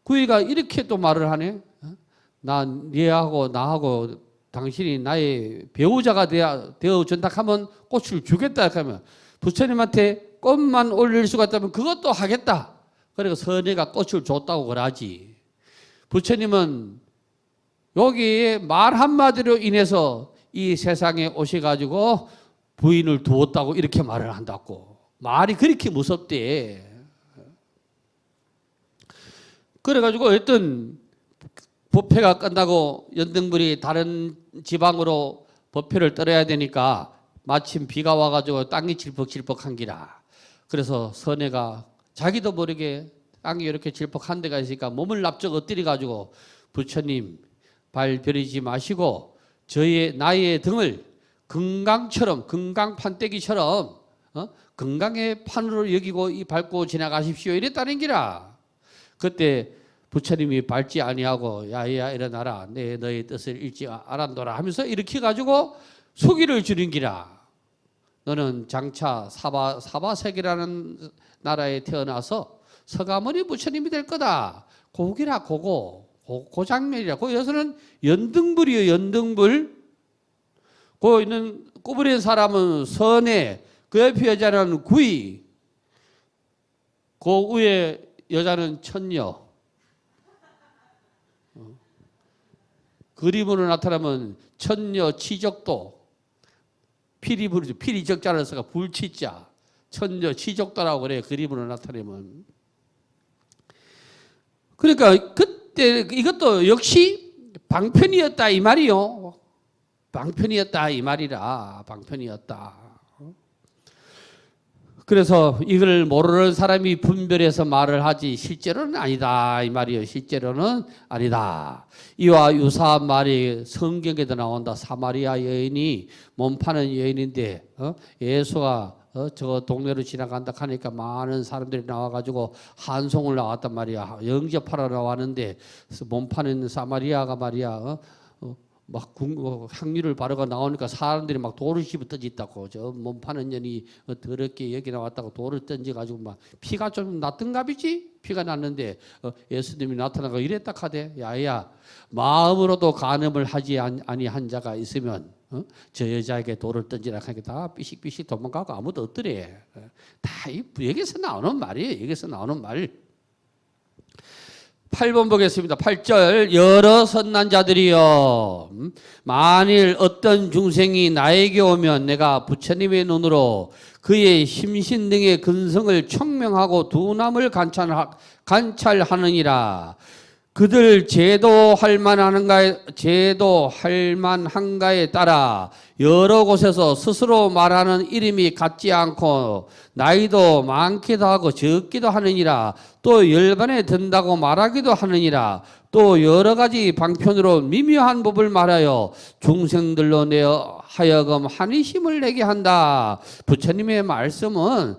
구이가 이렇게 또 말을 하네. 얘하고 나하고 당신이 나의 배우자가 되어 준다 하면 꽃을 주겠다 하면 부처님한테 꽃만 올릴 수가 있다면 그것도 하겠다. 그러니까 선혜가 꽃을 줬다고 그러지. 부처님은 여기에 말 한마디로 인해서 이 세상에 오셔가지고 부인을 두었다고 이렇게 말을 한다고. 말이 그렇게 무섭대. 그래가지고 어떤 법회가 끝나고 연등불이 다른 지방으로 법회를 떨어야 되니까 마침 비가 와가지고 땅이 질퍽질퍽한 기라. 그래서 선혜가 자기도 모르게 땅이 이렇게 질퍽한 데가 있으니까 몸을 납작 엎드려가지고 부처님 발 버리지 마시고 나의 등을 금강처럼 금강판때기처럼 금강의 판으로 여기고 밟고 지나가십시오 이랬다는 기라. 그때 부처님이 밟지 아니하고 야야 일어나라 내 너의 뜻을 일찍 알았노라 하면서 이렇게 가지고 수기를 주는 기라. 너는 장차 사바색이라는 나라에 태어나서 서가모니 부처님이 될 거다. 고기라 고 장면이라. 그 여기서는 연등불이에요. 연등불. 그 있는 구부린 사람은 선해. 그 옆에 여자는 구이. 그 위에 여자는 천녀. 그림으로 나타나면 천녀 치적도. 필이 부르죠. 필이 적자를 써가 불치자. 천녀 치적도라고 그래. 그림으로 나타내면. 그러니까 그때 이것도 역시 방편이었다 이 말이요. 방편이었다 이 말이라. 방편이었다. 그래서 이걸 모르는 사람이 분별해서 말을 하지 실제로는 아니다 이 말이에요. 실제로는 아니다. 이와 유사한 말이 성경에도 나온다. 사마리아 여인이 몸 파는 여인인데 예수가 저 동네로 지나간다 하니까 많은 사람들이 나와가지고 한송을 나왔단 말이야. 영접하러 나왔는데 몸 파는 사마리아가 말이야. 막 향유를 바르고 나오니까 사람들이 막 돌을 집어 던졌다고. 저 몸 파는 년이 더럽게 여기 나왔다고 돌을 던져가지고 막 피가 좀 났던갑이지. 피가 났는데 예수님이 나타나고 이랬다 하대. 야야 마음으로도 간음을 하지 아니한 자가 있으면 저 여자에게 돌을 던지라 하니까 다 삐식삐식 도망가고 아무도 없더래. 다 여기서 나오는 말이에요. 여기서 나오는 말. 8번 보겠습니다. 8절 여러 선난 자들이여 만일 어떤 중생이 나에게 오면 내가 부처님의 눈으로 그의 심신 등의 근성을 청명하고 두남을 관찰하느니라. 그들 제도할 만한가에 따라 여러 곳에서 스스로 말하는 이름이 같지 않고 나이도 많기도 하고 적기도 하느니라. 또 열반에 든다고 말하기도 하느니라. 또 여러 가지 방편으로 미묘한 법을 말하여 중생들로 내어 하여금 한의심을 내게 한다. 부처님의 말씀은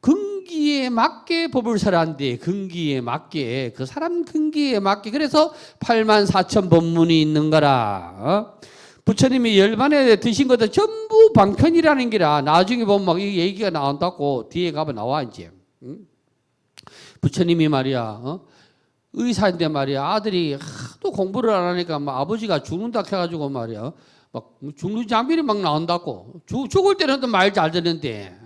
근기에 맞게 법을 설한대. 근기에 맞게, 그 사람 근기에 맞게. 그래서 84,000 법문이 있는 거라. 부처님이 열반에 드신 것도 전부 방편이라는 게라. 나중에 보면 막 이 얘기가 나온다고 뒤에 가면 나와 이제. 부처님이 말이야, 의사인데 말이야, 아들이 하도 공부를 안 하니까 막 아버지가 죽는다 해가지고 말이야, 막 죽는 장면이 막 나온다고. 죽을 때는 또 말 잘 듣는데.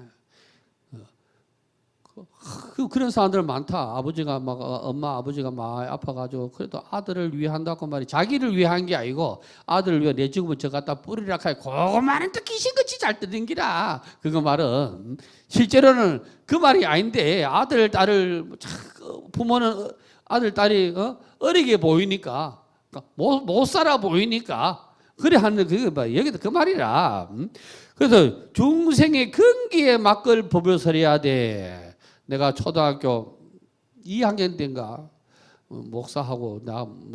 그런 사람들 많다. 아버지가 막 엄마 아버지가 막 아파가지고 그래도 아들을 위해 한다고 말이, 자기를 위해 한 게 아니고 아들을 위해 내 죽으면 저 갖다 뿌리라 하여 그거만은 또 귀신같이 잘 듣는 기라. 그거 말은 실제로는 그 말이 아닌데, 아들 딸을 부모는 아들 딸이 어리게 보이니까, 못 살아 보이니까 그래 하는 그게 뭐 여기도 그 말이라. 그래서 중생의 근기에 맞걸 법을 설해야 돼. 내가 초등학교 2학년 때인가 목사하고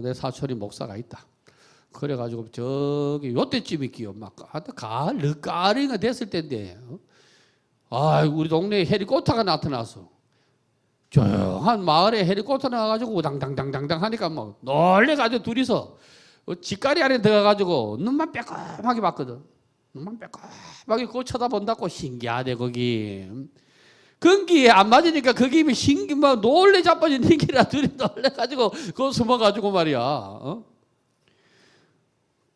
내 사촌이 목사가 있다. 그래가지고 저기 요때쯤 있기요. 막 가을가 됐을 때인데, 우리 동네에 헬리콥터가 나타나서 조용한 마을에 헬리콥터 나와가지고 우당당당당당 하니까 막 놀래가지고 둘이서 집가리 안에 들어가가지고 눈만 빼꼼하게 봤거든. 눈만 빼꼼하게 그거 쳐다본다고. 신기하대 거기. 근기에 안 맞으니까 거기 막 놀래 자빠지는 기라. 둘이 놀래가지고 그거 숨어가지고 말이야.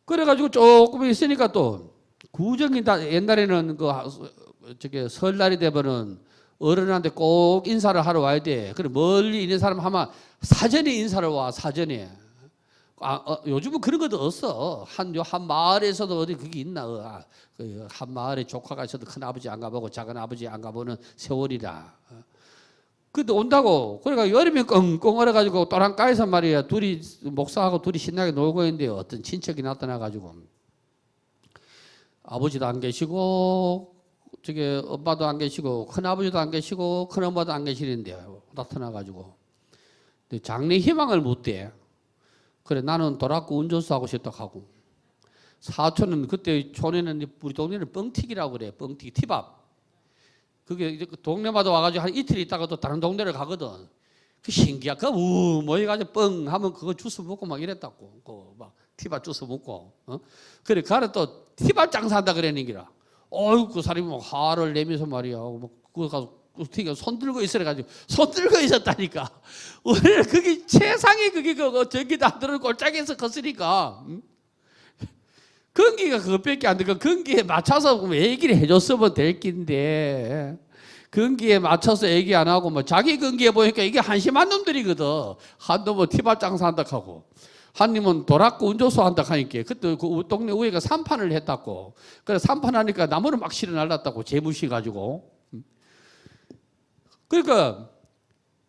그래가지고 조금 있으니까 또 구정이 다 옛날에는 저게 설날이 되면은 어른한테 꼭 인사를 하러 와야 돼. 그래 멀리 있는 사람 하면 사전에 인사를 와. 사전에. 요즘은 그런 것도 없어. 한 마을에서도 어디 그게 있나? 한 마을에 조카가 있어도 큰 아버지 안 가보고 작은 아버지 안 가보는 세월이라. 근데 온다고. 그러니까 여름에 끙끙 얼어가지고 또랑가에서 말이야. 둘이 목사하고 둘이 신나게 놀고 있는데 어떤 친척이 나타나가지고 아버지도 안 계시고 저게 엄마도 안 계시고 큰 아버지도 안 계시고 큰 엄마도 안 계시는데 나타나가지고 장래 희망을 묻대. 그래 나는 도락구 운전수 하고 싶다 하고, 사촌은 그때 촌에는 우리 동네는 뻥튀기라고 그래. 뻥튀기 티밥. 그게 이제 동네마다 와가지고 한 이틀 있다가 또 다른 동네를 가거든. 그 신기야. 그 모여가지고 뻥 하면 그거 주스 먹고 막 이랬다고. 막 티밥 주스 먹고. 그래 가래 또 티밥 장사한다 그랬는 기라. 그 사람이 막 화를 내면서 말이야. 막 그거 가서 어떻게 손 들고 있어가지고 손 들고 있었다니까. 우리는 그게 세상에 그게 전기도 안 들어오는 골짜기에서 컸으니까. 근기가 그것밖에 안 되고 근기에 맞춰서 얘기를 해줬으면 될 낀데 근기에 맞춰서 얘기 안 하고 뭐 자기 근기에 보니까 이게 한심한 놈들이거든. 한 놈은 티밥 장사한다 하고 한 놈은 도락구 운조수 한다 하니까 그때 그 동네 우리가 산판을 했다고. 그래 산판 하니까 나무를 막 실어 날랐다고. 재무시 가지고. 그러니까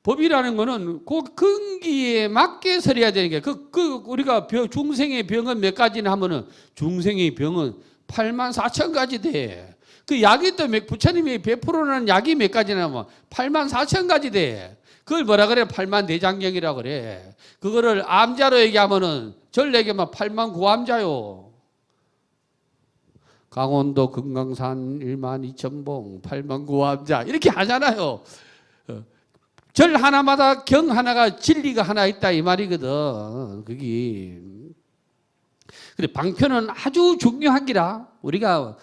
법이라는 거는 그 근기에 맞게 설해야 되는 게, 우리가 중생의 병은 몇 가지나 하면은 중생의 병은 84,000가지 돼. 그 약이 또 부처님이 베풀어놓은 약이 몇 가지나 하면 84,000가지 돼. 그걸 뭐라 그래? 8만대장경이라고 그래. 그거를 암자로 얘기하면은 절 얘기하면 8만9암자요. 강원도 금강산 12,000봉 8만9암자 이렇게 하잖아요. 절 하나마다 경 하나가 진리가 하나 있다 이 말이거든. 그게. 근데 방편은 아주 중요한 기라. 우리가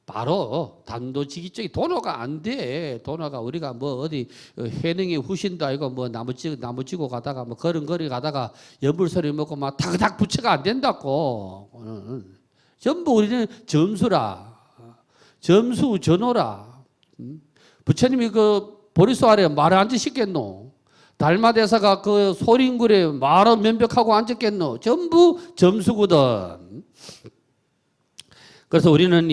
바로 단도직입적인 도노가 안 돼. 도노가 우리가 뭐 어디 해능의 후신도 아니고 뭐 나무 찌고 가다가 뭐 걸음걸이 가다가 연불소리 먹고 막 다그닥 부처가 안 된다고. 전부 우리는 점수라. 점수 전호라. 부처님이 보리수 아래 말을 앉으시겠노? 달마대사가 그 소린굴에 말을 면벽하고 앉았겠노? 전부 점수거든. 그래서 우리는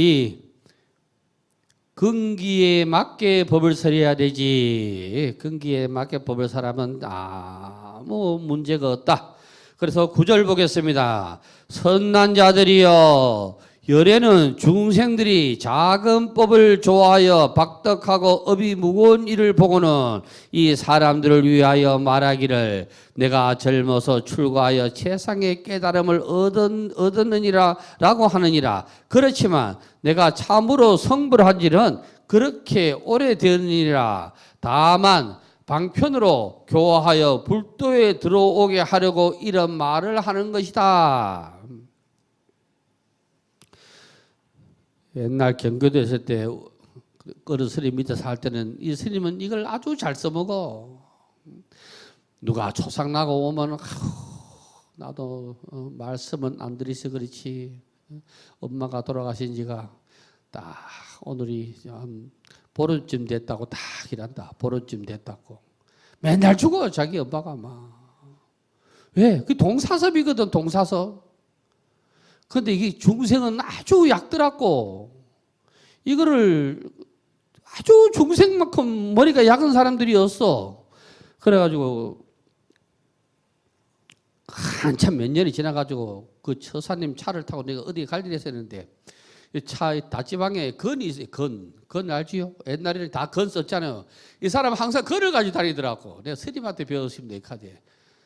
근기에 맞게 법을 설해야 되지. 근기에 맞게 법을 설하면 아무 문제가 없다. 그래서 9절 보겠습니다. 선난 자들이여 열에는 중생들이 작은 법을 좋아하여 박덕하고 업이 무거운 일을 보고는 이 사람들을 위하여 말하기를 내가 젊어서 출가하여 세상의 깨달음을 얻었느니라 라고 하느니라. 그렇지만 내가 참으로 성불한지는 그렇게 오래되느니라. 다만 방편으로 교화하여 불도에 들어오게 하려고 이런 말을 하는 것이다. 옛날 경교도 있을 때 어른 스님 밑에 살 때는 이 스님은 이걸 아주 잘 써먹어. 누가 초상나고 오면 나도 말씀은 안 들이서 그렇지. 엄마가 돌아가신 지가 딱 오늘이 한 보름쯤 됐다고 딱 이란다. 보름쯤 됐다고. 맨날 죽어 자기 엄마가 막. 왜? 그 동사섭이거든 동사섭. 근데 이게 중생은 아주 약더라고. 이거를 아주 중생만큼 머리가 약은 사람들이었어. 그래가지고 한참 몇 년이 지나가지고 그 처사님 차를 타고 내가 어디 갈 일이 있었는데 차 다지방에 건이 있어요. 건 알지요? 옛날에는 다 건 썼잖아요. 이 사람 항상 건을 가지고 다니더라고. 내가 스님한테 배웠습니다. 이 카드에.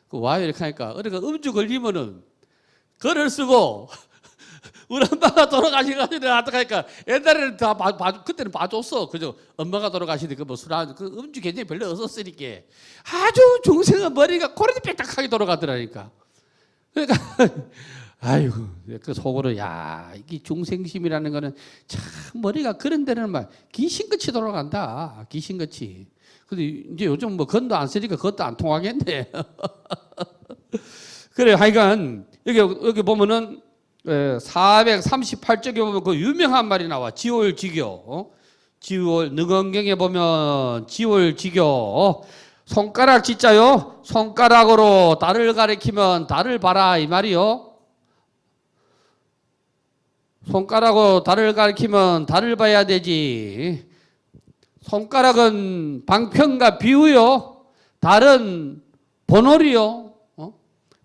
그 와요 이렇게 하니까 어디가 음주 걸리면은 건을 쓰고 우리 엄마가 돌아가시가지고 내가 어떡하니까 옛날에는 다 그때는 봐줬어. 그죠? 엄마가 돌아가시는데 그 뭐 그 음주 굉장히 별로 없었으니까 아주 중생은 머리가 고래도 빽딱하게 돌아가더라니까. 그러니까 아이고 그 속으로 야 이게 중생심이라는 거는 참 머리가 그런 데는 막 귀신같이 돌아간다. 귀신같이. 근데 이제 요즘 뭐 건도 안 쓰니까 그것도 안 통하겠네. 그래 하여간 여기 보면은 438쪽에 보면 그 유명한 말이 나와. 지올지교. 지올 능언경에 보면 지올지교. 손가락 진짜요. 손가락으로 달을 가리키면 달을 봐라 이 말이요. 손가락으로 달을 가리키면 달을 봐야 되지. 손가락은 방편과 비유요. 달은 본월이요.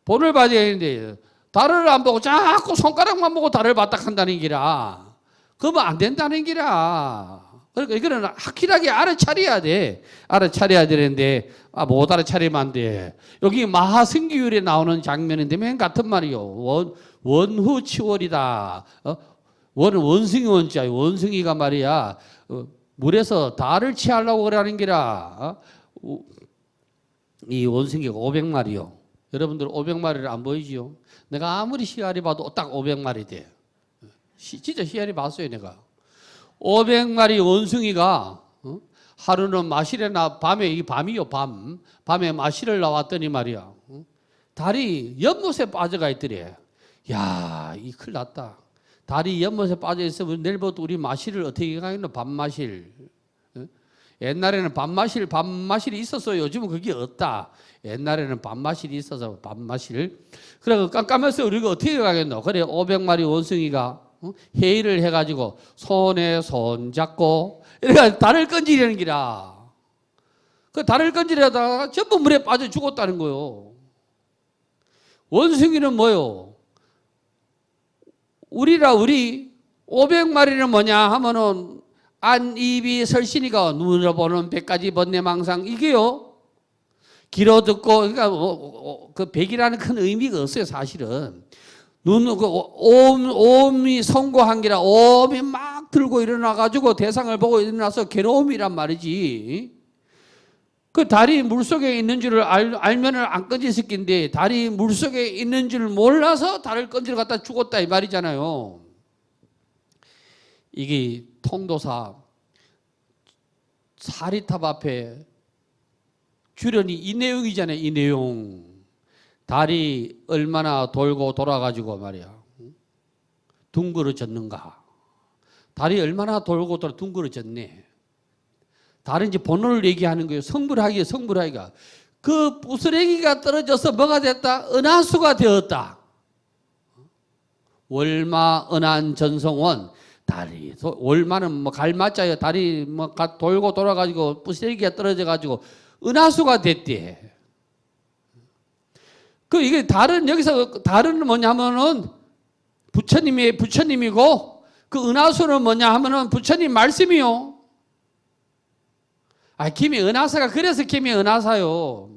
본을 봐야 되는데 달을 안 보고 자꾸 손가락만 보고 달을 봤다 한다는 기라. 그러면 안 된다는 기라. 그러니까 이거는 확실하게 알아차려야 돼. 알아차려야 되는데 못 알아차리면 안 돼. 여기 마하승기율에 나오는 장면인데 맨 같은 말이요. 원후치월이다. 원은 원숭이 원자요. 원숭이가 말이야. 물에서 달을 취하려고 그러는 기라. 이 원숭이가 500마리요. 여러분들 500마리를 안 보이지요? 내가 아무리 희알이 봐도 딱 500마리 돼. 진짜 희알이 봤어요 내가. 500마리 원숭이가 하루는 마실에 밤에 이 밤이요 밤에 마실을 나왔더니 말이야. 달이 연못에 빠져가 있더래. 야, 이 큰일 났다. 달이 연못에 빠져 있으면 내일부터 우리 마실을 어떻게 가겠노? 밤마실. 옛날에는 밤마실이 있었어요. 요즘은 그게 없다. 옛날에는 밤마실이 있어서 밤마실. 그래 깜깜해서 우리가 어떻게 가겠노? 그래 500마리 원숭이가 회의를 해가지고 손에 손 잡고 이렇게 달을 건지려는 기라. 그 달을 건지려다가 전부 물에 빠져 죽었다는 거요. 원숭이는 뭐요? 우리 500마리는 뭐냐 하면은 안, 입이, 설신이가 눈으로 보는 100가지 번뇌망상 이게요. 귀로 듣고 그러니까 그 백이라는 큰 의미가 없어요 사실은. 오음이 성고한 기라 오음이 막 들고 일어나가지고 대상을 보고 일어나서 괴로움이란 말이지. 그 달이 물속에 있는 줄을 알면은 안 건졌을 낀데 달이 물속에 있는 줄 몰라서 달을 건지러 갖다 죽었다 이 말이잖아요. 이게 통도사 사리탑 앞에 주련이 이 내용이잖아요. 이 내용. 달이 얼마나 돌고 돌아가지고 말이야 둥그러졌는가. 달이 얼마나 돌고 둥그러졌네. 달은 이제 번호를 얘기하는 거예요. 성불하기가 그 부스레기가 떨어져서 뭐가 됐다? 은하수가 되었다. 월마 은한 전성원. 다리 올만은 뭐 갈맞자요 다리 뭐 돌고 돌아가지고 부스러기가 떨어져가지고 은하수가 됐대. 그 이게 다른 여기서 다른 뭐냐면은 부처님이고 그 은하수는 뭐냐 하면은 부처님 말씀이요. 아 김이 은하사가 그래서 김이 은하사요.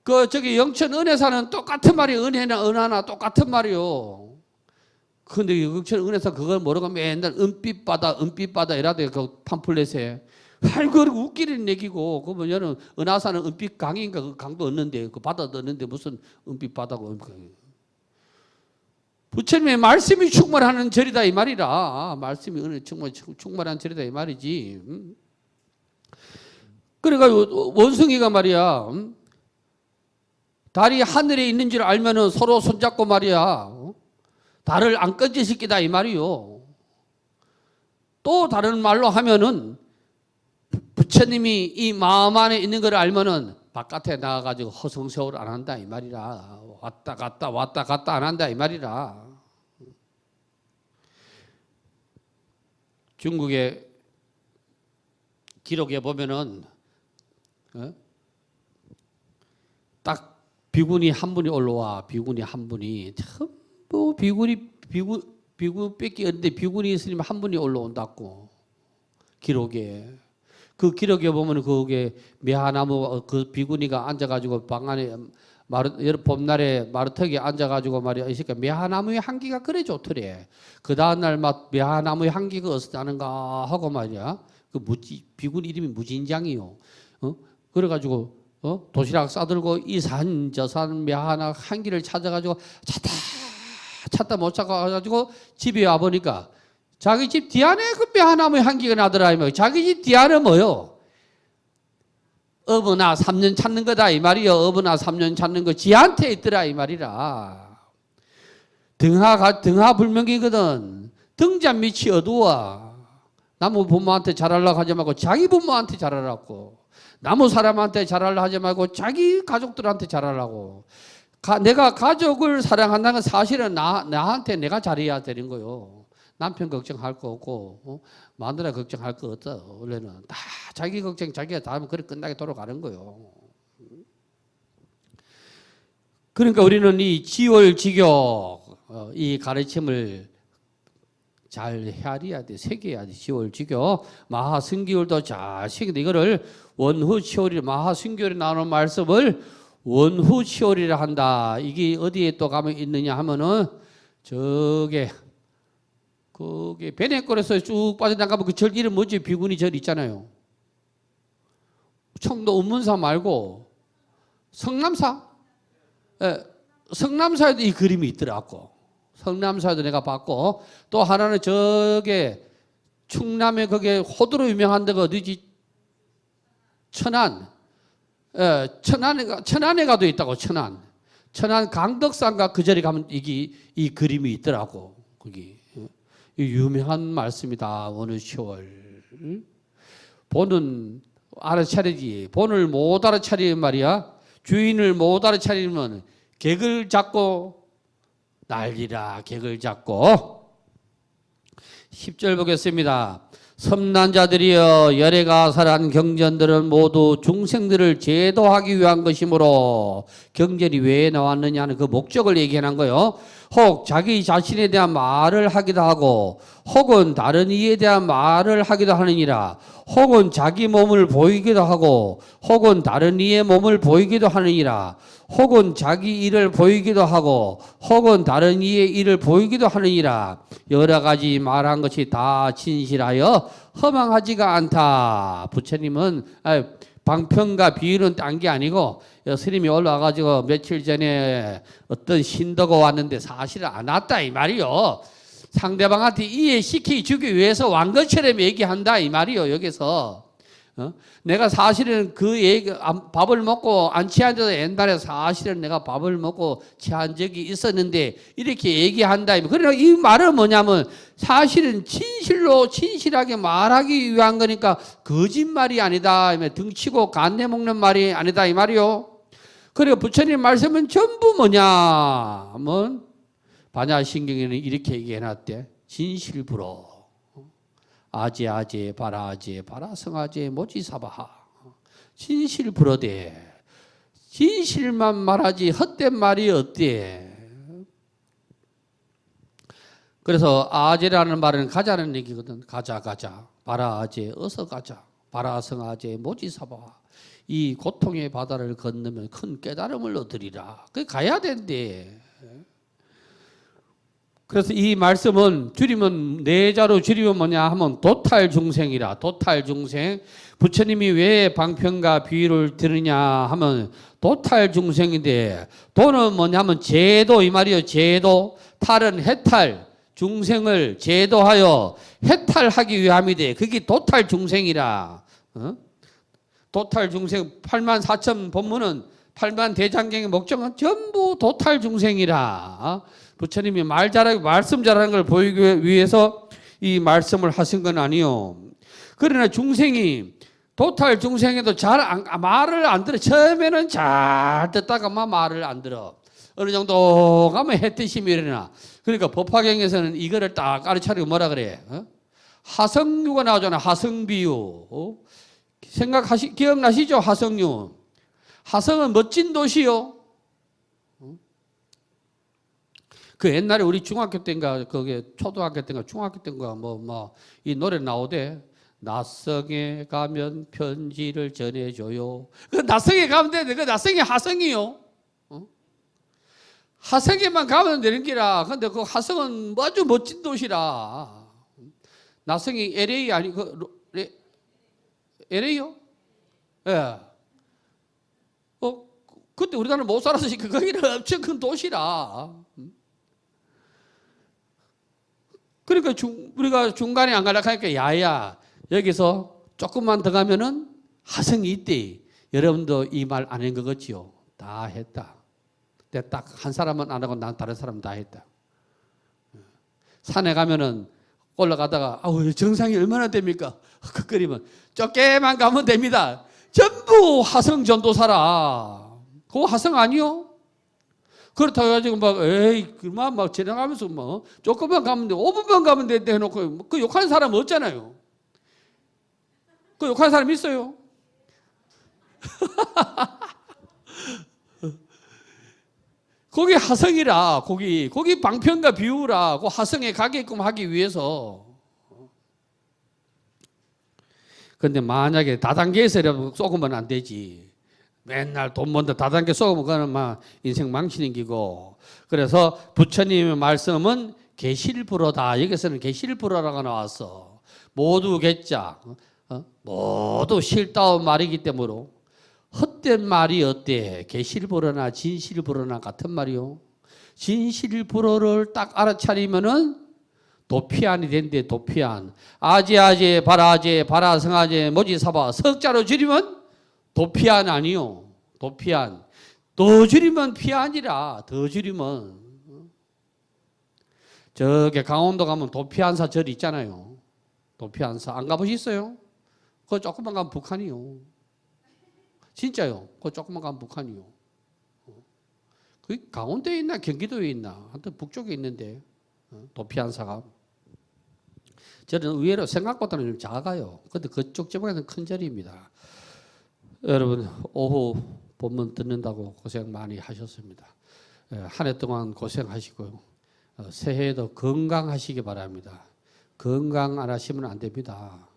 그 저기 영천 은혜사는 똑같은 말이 은혜나 은하나 똑같은 말이요. 근데 영천 은혜사 그걸 모르고 맨날 은빛바다 이라대 그 팜플렛에. 아이고 웃기는 얘기고 그 뭐냐면 은하사는 은빛 강인가 그 강도 없는데 그 바다도 없는데 무슨 은빛바다고. 부처님의 말씀이 충만하는 절이다 이 말이라. 말씀이 은혜 충만한 절이다 이 말이지. 그래가지고 원숭이가 말이야. 달이 하늘에 있는 줄 알면은 서로 손잡고 말이야. 달을 안 꺼지시키다 이 말이요. 또 다른 말로 하면은 부처님이 이 마음 안에 있는 걸 알면은 바깥에 나가가지고 허송세월 안 한다 이 말이라. 왔다 갔다 안 한다 이 말이라. 중국의 기록에 보면은 딱 비군이 한 분이 올라와. 비군이 한 분이 전부 비군밖에 없는데 비군이 있으면 한 분이 올라온다고 기록에. 그 기록에 보면 그게 매화나무 그 비구니가 앉아가지고 방 안에 봄날에 마루턱에 앉아가지고 말이야. 이 새끼 매화나무의 향기가 그래 좋더래. 그 다음날 막 매화나무의 향기가 어디서 나는가 하고 말이야. 그 비군 이름이 무진장이요. 그래가지고 도시락 싸들고 이 산 저 산 매화나 향기를 찾아가지고 찾다 못 찾아가지고 집에 와 보니까. 자기 집 뒤안에 그 매화나무의 향기가 나더라. 자기 집 뒤안은 뭐요? 어버나 3년 찾는 거다 이 말이요. 어버나 3년 찾는 거 지한테 있더라 이 말이라. 등하 불명이거든. 등잔 밑이 어두워. 나무 부모한테 잘하려고 하지 말고 자기 부모한테 잘하라고. 나무 사람한테 잘하려고 하지 말고 자기 가족들한테 잘하라고. 내가 가족을 사랑한다는 건 사실은 나한테 내가 잘해야 되는 거요. 남편 걱정할 거 없고 마누라 걱정할 거 없어. 원래는 다 자기 걱정 자기가 다 하면 그래 끝나게 돌아가는 거요. 그러니까 우리는 이 지월지교 이 가르침을 잘 헤아려야 돼. 새겨야 돼. 지월지교 마하승기율도 잘 새겨야 돼. 이거를 원후치월이 마하승기율에 나오는 말씀을 원후치월이라 한다. 이게 어디에 또 가면 있느냐 하면은 저게 그게 베네골에서 쭉 빠져나가면 그 절 이름 뭐지? 비구니 절 있잖아요. 청도 운문사 말고 성남사? 성남사에도 이 그림이 있더라고. 성남사에도 내가 봤고 또 하나는 저게 충남에 그게 호두로 유명한 데가 어디지? 천안. 천안에 가도 있다고. 천안 강덕산가 그 절에 가면 이 그림이 있더라고. 거기. 유명한 말씀이다. 어느 10월. 본은 알아차리지. 본을 못 알아차리면 말이야. 주인을 못 알아차리면 객을 잡고 난리라. 객을 잡고. 10절 보겠습니다. 섬난자들이여 열애가살한 경전들은 모두 중생들을 제도하기 위한 것이므로 경전이 왜 나왔느냐는 그 목적을 얘기하는 거예요. 혹 자기 자신에 대한 말을 하기도 하고 혹은 다른 이에 대한 말을 하기도 하느니라. 혹은 자기 몸을 보이기도 하고 혹은 다른 이의 몸을 보이기도 하느니라. 혹은 자기 일을 보이기도 하고 혹은 다른 이의 일을 보이기도 하느니라. 여러 가지 말한 것이 다 진실하여 허망하지가 않다. 부처님은 방편과 비유는 딴 게 아니고 스님이 올라와가지고 며칠 전에 어떤 신도가 왔는데 사실은 안 왔다 이 말이요. 상대방한테 이해시키기 주기 위해서 왕것처럼 얘기한다 이 말이요. 여기서 내가 사실은 그 얘기 밥을 먹고 안 취한 데도 옛날에 사실은 내가 밥을 먹고 취한 적이 있었는데 이렇게 얘기한다. 그러나 이 말은 뭐냐면 사실은 진실하게 말하기 위한 거니까 거짓말이 아니다. 등치고 간내 먹는 말이 아니다 이 말이요. 그리고 부처님 말씀은 전부 뭐냐 하면 반야신경에는 이렇게 얘기해놨대. 진실불어 아제 바라 성아제 모지사바하. 진실불어대. 진실만 말하지 헛된 말이 없대. 그래서 아제라는 말은 가자는 얘기거든. 가자. 바라 아제 어서 가자. 바라 성아제 모지사바하. 이 고통의 바다를 건너면 큰 깨달음을 얻으리라. 그 가야 된대. 그래서 이 말씀은 줄이면 네 자로 줄이면 뭐냐 하면 도탈중생이라. 도탈중생. 부처님이 왜 방편과 비유를 드느냐 하면 도탈중생인데, 도는 뭐냐면 제도 이 말이요. 제도. 탈은 해탈. 중생을 제도하여 해탈하기 위함이돼. 그게 도탈중생이라. 도탈중생 84,000 법문은 8만 대장경의 목적은 전부 도탈중생이라. 부처님이 말 잘하고 말씀 잘하는 걸 보이기 위해서 이 말씀을 하신 건 아니요. 그러나 중생이 도탈 중생에도 말을 안 들어. 처음에는 잘 듣다가 말을 안 들어. 어느 정도 가면 해뜻심이 일어나. 그러니까 법화경에서는 이거를 딱 가르쳐주고 뭐라 그래? 하성유가 나오잖아. 하성비유. 기억나시죠? 하성유. 하성은 멋진 도시요. 그 옛날에 우리 중학교 때인가, 그게 초등학교 때인가, 중학교 때인가, 이 노래 나오대. 낯성에 가면 편지를 전해줘요. 그 낯성에 가면 되는데, 그 낯성이 하성이요. 하성에만 가면 되는 기라. 근데 그 하성은 아주 멋진 도시라. 낯성이 LA 아니, LA요? 예. 그때 우리나라 못 살았으니까 거기는 엄청 큰 도시라. 그러니까 우리가 중간에 안 가려고 하니까 야야 여기서 조금만 더 가면은 하성이 있대. 여러분도 이 말 안 한 거 같지요? 다 했다. 근데 딱 한 사람은 안 하고 난 다른 사람은 다 했다. 산에 가면은 올라가다가 아우 정상이 얼마나 됩니까? 흑흑거리면 조금만 가면 됩니다. 전부 하성 전도사라. 그거 하성 아니요? 그렇다고 해가지고 그만 지나가면서 조금만 가면 돼. 5분만 가면 돼. 해놓고 그 욕하는 사람 없잖아요. 그 욕하는 사람 있어요? 거기 하성이라. 거기 방편과 비유라. 그 하성에 가게끔 하기 위해서. 근데 만약에 다단계에서 쏘으면 안 되지. 맨날 돈 번다 다단계 쏘으면 그거는 인생 망치는 기고. 그래서 부처님의 말씀은 계실불어다. 여기서는 계실불어라고 나왔어. 모두 개자. 모두 실다운 말이기 때문에 헛된 말이 어때? 계실불어나 진실불어나 같은 말이요. 진실불어를 딱 알아차리면은 도피안이 된대. 도피안. 아제 바라 성아제 모지사바. 석자로 줄이면 도피안 아니요. 도피안. 더 줄이면 피안이라. 더 줄이면. 저기 강원도 가면 도피안사 절 있잖아요. 도피안사. 안 가보셨어요? 그거 조금만 가면 북한이요. 진짜요. 그거 조금만 가면 북한이요. 그게 강원도에 있나 경기도에 있나? 하여튼 북쪽에 있는데 도피안사가. 저는 의외로 생각보다는 좀 작아요. 근데 그쪽 지방에서는 큰 절입니다. 여러분 오후 본문 듣는다고 고생 많이 하셨습니다. 한 해 동안 고생하시고요. 새해에도 건강하시기 바랍니다. 건강 안 하시면 안 됩니다.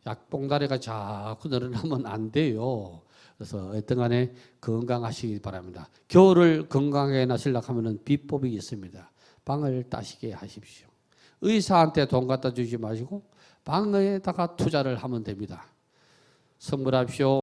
약봉다리가 자꾸 늘어나면 안 돼요. 그래서 어떤 간에 건강하시기 바랍니다. 겨울을 건강하게 나시려고 하면 비법이 있습니다. 방을 따시게 하십시오. 의사한테 돈 갖다 주지 마시고 방에다가 투자를 하면 됩니다. 선물합시오.